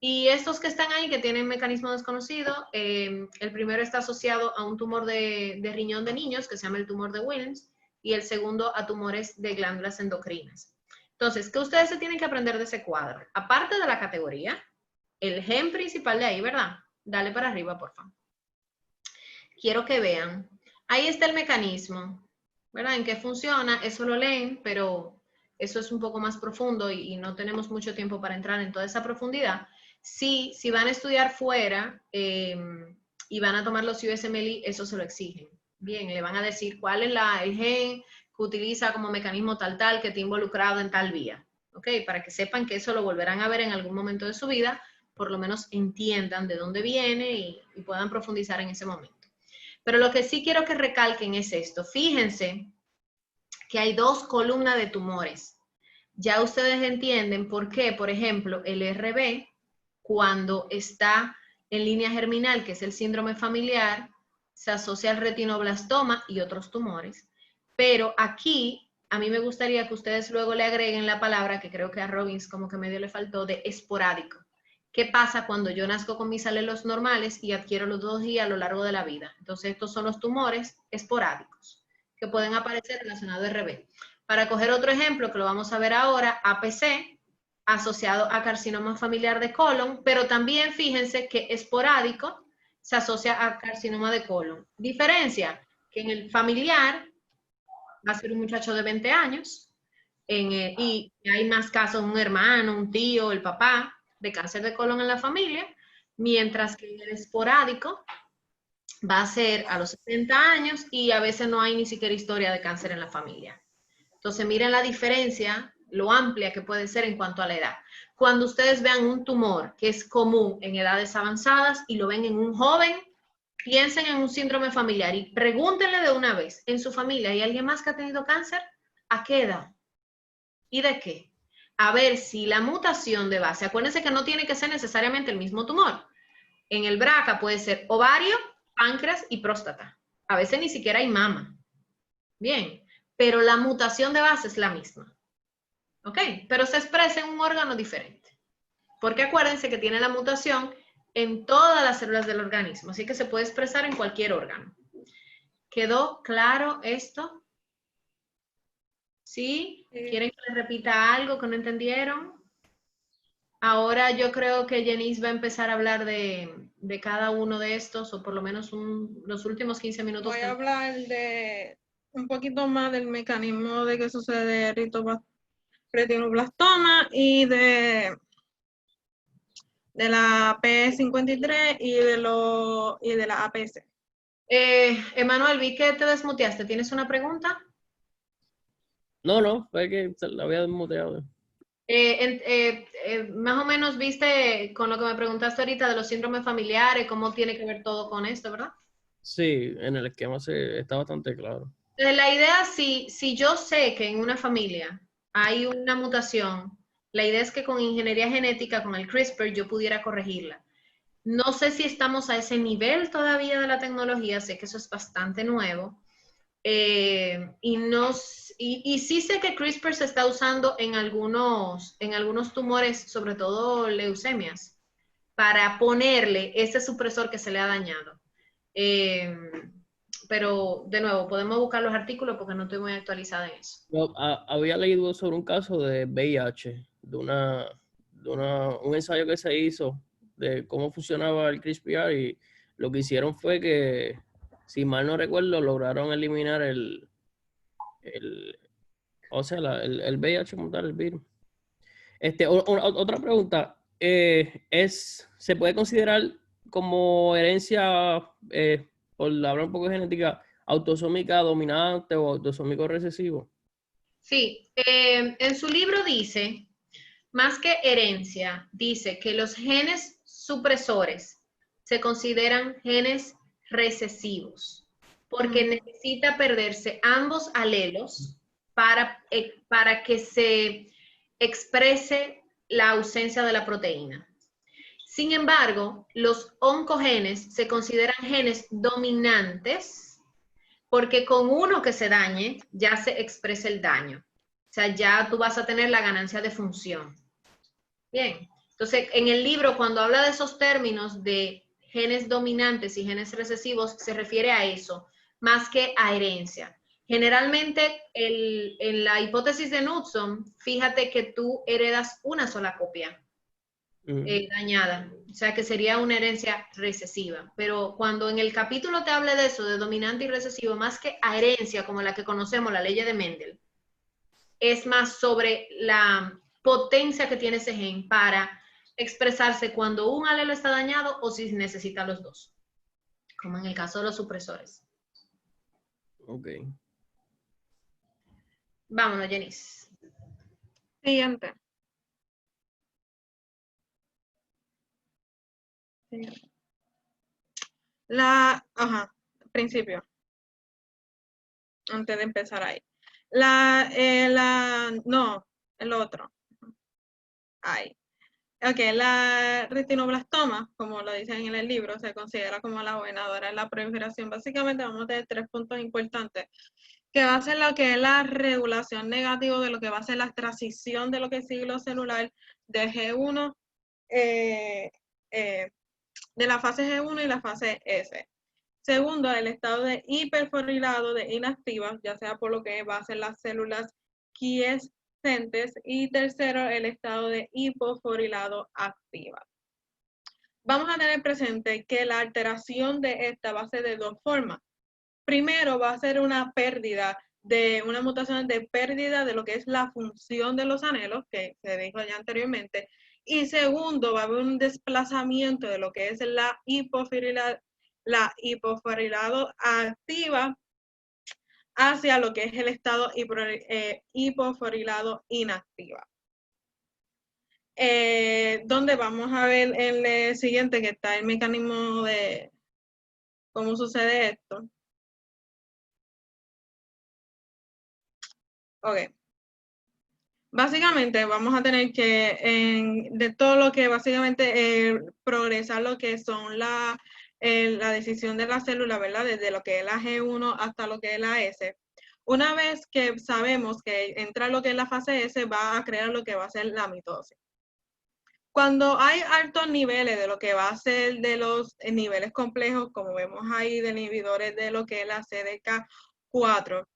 Y estos que están ahí, que tienen mecanismo desconocido, el primero está asociado a un tumor de riñón de niños, que se llama el tumor de Wilms, y el segundo a tumores de glándulas endocrinas. Entonces, ¿qué ustedes se tienen que aprender de ese cuadro? Aparte de la categoría, el gen principal de ahí, ¿verdad? Dale para arriba, por favor. Quiero que vean. Ahí está el mecanismo, ¿verdad? En qué funciona, eso lo leen, pero eso es un poco más profundo y no tenemos mucho tiempo para entrar en toda esa profundidad. Sí, si van a estudiar fuera y van a tomar los USMLE, eso se lo exigen. Bien, le van a decir cuál es el gen que utiliza como mecanismo tal, que está involucrado en tal vía. ¿Ok? Para que sepan que eso lo volverán a ver en algún momento de su vida, por lo menos entiendan de dónde viene y puedan profundizar en ese momento. Pero lo que sí quiero que recalquen es esto. Fíjense que hay 2 columnas de tumores. Ya ustedes entienden por qué, por ejemplo, el RB, cuando está en línea germinal, que es el síndrome familiar, se asocia al retinoblastoma y otros tumores. Pero aquí, a mí me gustaría que ustedes luego le agreguen la palabra, que creo que a Robbins como que medio le faltó, de esporádico. ¿Qué pasa cuando yo nazco con mis alelos normales y adquiero los 2 y a lo largo de la vida? Entonces, estos son los tumores esporádicos que pueden aparecer relacionados a RB. Para coger otro ejemplo, que lo vamos a ver ahora, APC, asociado a carcinoma familiar de colon, pero también fíjense que esporádico se asocia a carcinoma de colon. Diferencia, que en el familiar va a ser un muchacho de 20 años y hay más casos, un hermano, un tío, el papá, de cáncer de colon en la familia, mientras que el esporádico va a ser a los 60 años y a veces no hay ni siquiera historia de cáncer en la familia. Entonces miren la diferencia, lo amplia que puede ser en cuanto a la edad. Cuando ustedes vean un tumor que es común en edades avanzadas y lo ven en un joven, piensen en un síndrome familiar y pregúntenle de una vez, ¿en su familia hay alguien más que ha tenido cáncer? ¿A qué edad? ¿Y de qué? A ver si la mutación de base, acuérdense que no tiene que ser necesariamente el mismo tumor. En el BRCA puede ser ovario, páncreas y próstata. A veces ni siquiera hay mama. Bien, pero la mutación de base es la misma. ¿Ok? Pero se expresa en un órgano diferente. Porque acuérdense que tiene la mutación en todas las células del organismo, así que se puede expresar en cualquier órgano. ¿Quedó claro esto? ¿Sí? ¿Quieren que les repita algo que no entendieron? Ahora yo creo que Janice va a empezar a hablar de cada uno de estos, o por lo menos los últimos 15 minutos. Voy a hablar de un poquito más del mecanismo de que sucede retinoblastoma y de la P53 y de la APC. Emanuel, vi que te desmuteaste. ¿Tienes una pregunta? No, fue que se la había desmuteado. Más o menos viste con lo que me preguntaste ahorita de los síndromes familiares, cómo tiene que ver todo con esto, ¿verdad? Sí, en el esquema está bastante claro. La idea, si yo sé que en una familia hay una mutación, la idea es que con ingeniería genética, con el CRISPR, yo pudiera corregirla. No sé si estamos a ese nivel todavía de la tecnología, sé que eso es bastante nuevo. Y sí sé que CRISPR se está usando en algunos tumores, sobre todo leucemias, para ponerle ese supresor que se le ha dañado. Pero, de nuevo, podemos buscar los artículos porque no estoy muy actualizada en eso. Yo había leído sobre un caso de VIH, de un ensayo que se hizo de cómo funcionaba el CRISPR y lo que hicieron fue que, si mal no recuerdo, lograron eliminar el VIH como tal, el virus. Otra pregunta, ¿se puede considerar como herencia, por hablar un poco de genética, autosómica dominante o autosómico recesivo? Sí, en su libro dice, más que herencia, dice que los genes supresores se consideran genes recesivos, porque necesita perderse ambos alelos para que se exprese la ausencia de la proteína. Sin embargo, los oncogenes se consideran genes dominantes porque con uno que se dañe ya se expresa el daño. O sea, ya tú vas a tener la ganancia de función. Bien, entonces en el libro cuando habla de esos términos de genes dominantes y genes recesivos se refiere a eso, más que a herencia. Generalmente en la hipótesis de Knudson, fíjate que tú heredas una sola copia. dañada. O sea, que sería una herencia recesiva. Pero cuando en el capítulo te hable de eso, de dominante y recesivo, más que a herencia como la que conocemos, la ley de Mendel, es más sobre la potencia que tiene ese gen para expresarse cuando un alelo está dañado o si necesita los dos, como en el caso de los supresores. Ok. Vámonos, Jenice. Siguiente. Principio. Antes de empezar ahí. No, el otro. Ahí. Ok, la retinoblastoma, como lo dicen en el libro, se considera como la gobernadora de la proliferación. Básicamente vamos a tener 3 puntos importantes, que va a ser lo que es la regulación negativa de lo que va a ser la transición de lo que es ciclo celular de G1, de la fase G1 y la fase S. Segundo, el estado de hiperforilado de inactivas, ya sea por lo que va a ser las células quiescentes. Y tercero, el estado de hipofosforilado activa. Vamos a tener presente que la alteración de esta va a ser de 2 formas. Primero, va a ser una mutación de pérdida de lo que es la función de los anelos, que se dijo ya anteriormente. Y segundo, va a haber un desplazamiento de lo que es la hipofosforilado activa hacia lo que es el estado hipofosforilado inactiva. Donde vamos a ver en el siguiente que está el mecanismo de cómo sucede esto. Ok. Básicamente vamos a tener que, de todo lo que básicamente progresar lo que son la decisión de la célula, ¿verdad? Desde lo que es la G1 hasta lo que es la S. Una vez que sabemos que entra lo que es la fase S, va a crear lo que va a ser la mitosis. Cuando hay altos niveles de lo que va a ser de los niveles complejos, como vemos ahí de inhibidores de lo que es la CDK4,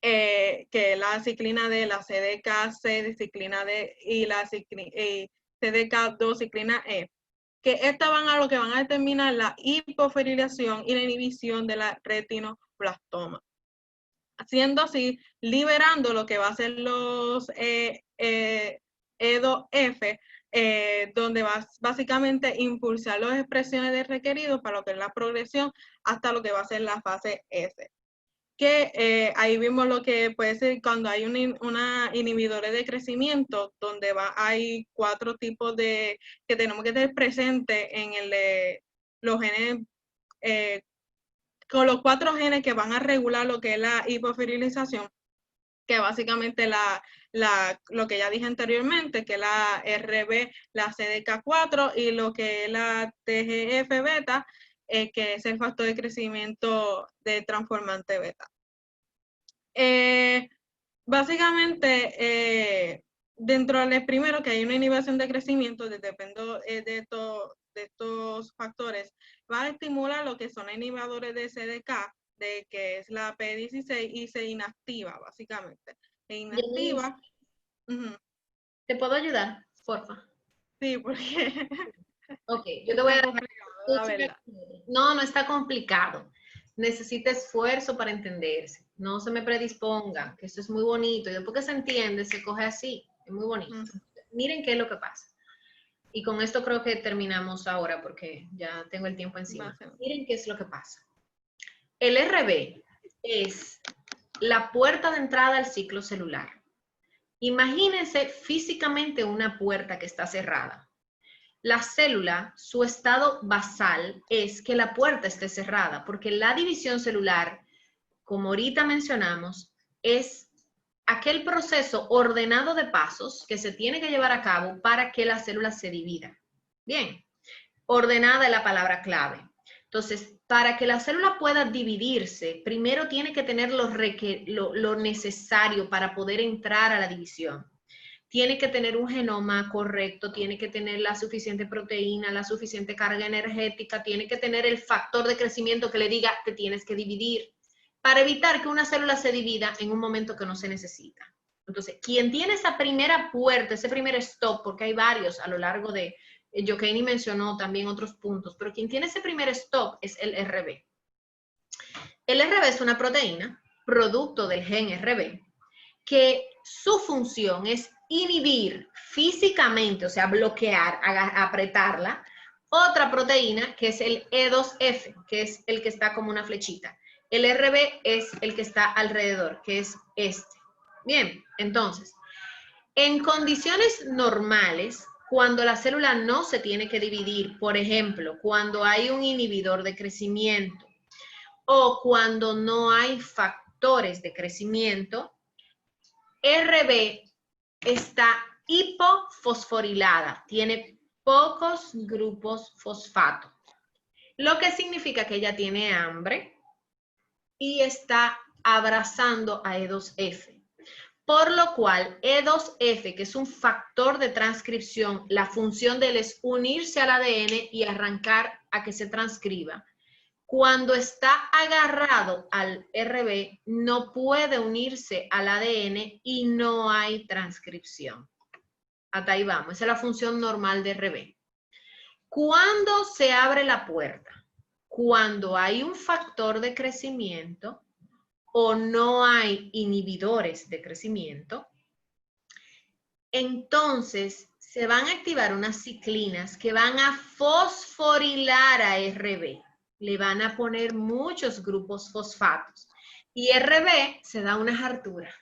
que es la ciclina D, la CDK6, ciclina D y la CDK2, ciclina E, que estas van a lo que van a determinar la hipofosforilación y la inhibición de la retinoblastoma. Haciendo así, liberando lo que va a ser los E2F, donde va básicamente impulsar las expresiones de requeridos para lo que es la progresión hasta lo que va a ser la fase S. Que ahí vimos lo que puede ser cuando hay una inhibidores de crecimiento, donde hay 4 tipos que tenemos que tener presente en los genes, con los 4 genes que van a regular lo que es la hipofosforilación, que básicamente lo que ya dije anteriormente, que es la RB, la CDK4 y lo que es la TGF-beta, que es el factor de crecimiento de transformante beta. Básicamente, dentro del primero, que hay una inhibición de crecimiento, dependiendo de estos factores, va a estimular lo que son inhibidores de CDK, que es la P16, y se inactiva, básicamente. Se inactiva. ¿Te puedo ayudar, porfa? Sí, porque... Ok, yo te voy a dejar... No está complicado. Necesita esfuerzo para entenderse. No se me predisponga, que eso es muy bonito. Y después que se entiende, se coge así. Es muy bonito. Miren qué es lo que pasa. Y con esto creo que terminamos ahora porque ya tengo el tiempo encima. Miren qué es lo que pasa. El RB es la puerta de entrada al ciclo celular. Imagínense físicamente una puerta que está cerrada. La célula, su estado basal es que la puerta esté cerrada, porque la división celular, como ahorita mencionamos, es aquel proceso ordenado de pasos que se tiene que llevar a cabo para que la célula se divida. Bien, ordenada es la palabra clave. Entonces, para que la célula pueda dividirse, primero tiene que tener lo necesario para poder entrar a la división. Tiene que tener un genoma correcto, tiene que tener la suficiente proteína, la suficiente carga energética, tiene que tener el factor de crecimiento que le diga te tienes que dividir, para evitar que una célula se divida en un momento que no se necesita. Entonces, quien tiene esa primera puerta, ese primer stop, porque hay varios a lo largo de, Joaquín mencionó también otros puntos, pero quien tiene ese primer stop es el RB. El RB es una proteína, producto del gen RB, que su función es inhibir físicamente, o sea, bloquear, apretarla, otra proteína que es el E2F, que es el que está como una flechita. El RB es el que está alrededor, que es este. Bien, entonces, en condiciones normales, cuando la célula no se tiene que dividir, por ejemplo, cuando hay un inhibidor de crecimiento o cuando no hay factores de crecimiento, RB está hipofosforilada, tiene pocos grupos fosfato, lo que significa que ella tiene hambre y está abrazando a E2F. Por lo cual, E2F, que es un factor de transcripción, la función de él es unirse al ADN y arrancar a que se transcriba. Cuando está agarrado al RB, no puede unirse al ADN y no hay transcripción. Hasta ahí vamos. Esa es la función normal de RB. ¿Cuándo se abre la puerta? Cuando hay un factor de crecimiento o no hay inhibidores de crecimiento, entonces se van a activar unas ciclinas que van a fosforilar a RB. Le van a poner muchos grupos fosfatos. Y RB se da una hartura.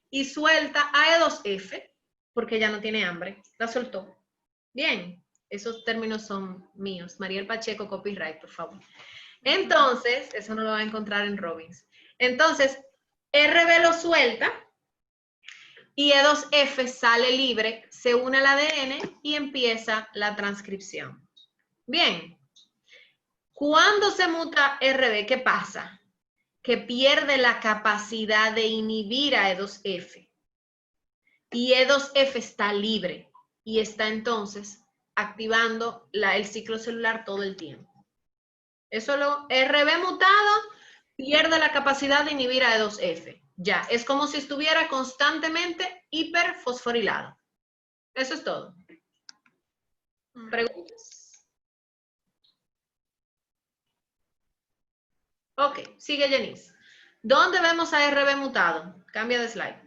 Y suelta a E2F, porque ya no tiene hambre. La soltó. Bien, esos términos son míos. Mariel Pacheco, copyright, por favor. Entonces, eso no lo va a encontrar en Robbins. Entonces, RB lo suelta y E2F sale libre, se une al ADN y empieza la transcripción. Bien. Cuando se muta RB, ¿qué pasa? Que pierde la capacidad de inhibir a E2F. Y E2F está libre y está entonces activando el ciclo celular todo el tiempo. Eso lo RB mutado pierde la capacidad de inhibir a E2F. Ya, es como si estuviera constantemente hiperfosforilado. Eso es todo. ¿Preguntas? Ok, sigue Janice. ¿Dónde vemos a RB mutado? Cambia de slide.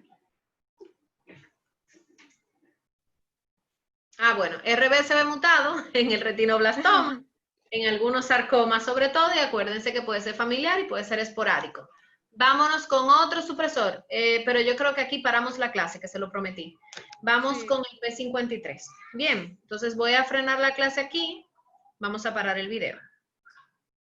Ah, bueno, RB se ve mutado en el retinoblastoma, en algunos sarcomas sobre todo, y acuérdense que puede ser familiar y puede ser esporádico. Vámonos con otro supresor, pero yo creo que aquí paramos la clase, que se lo prometí. Vamos con el P53. Bien, entonces voy a frenar la clase aquí. Vamos a parar el video.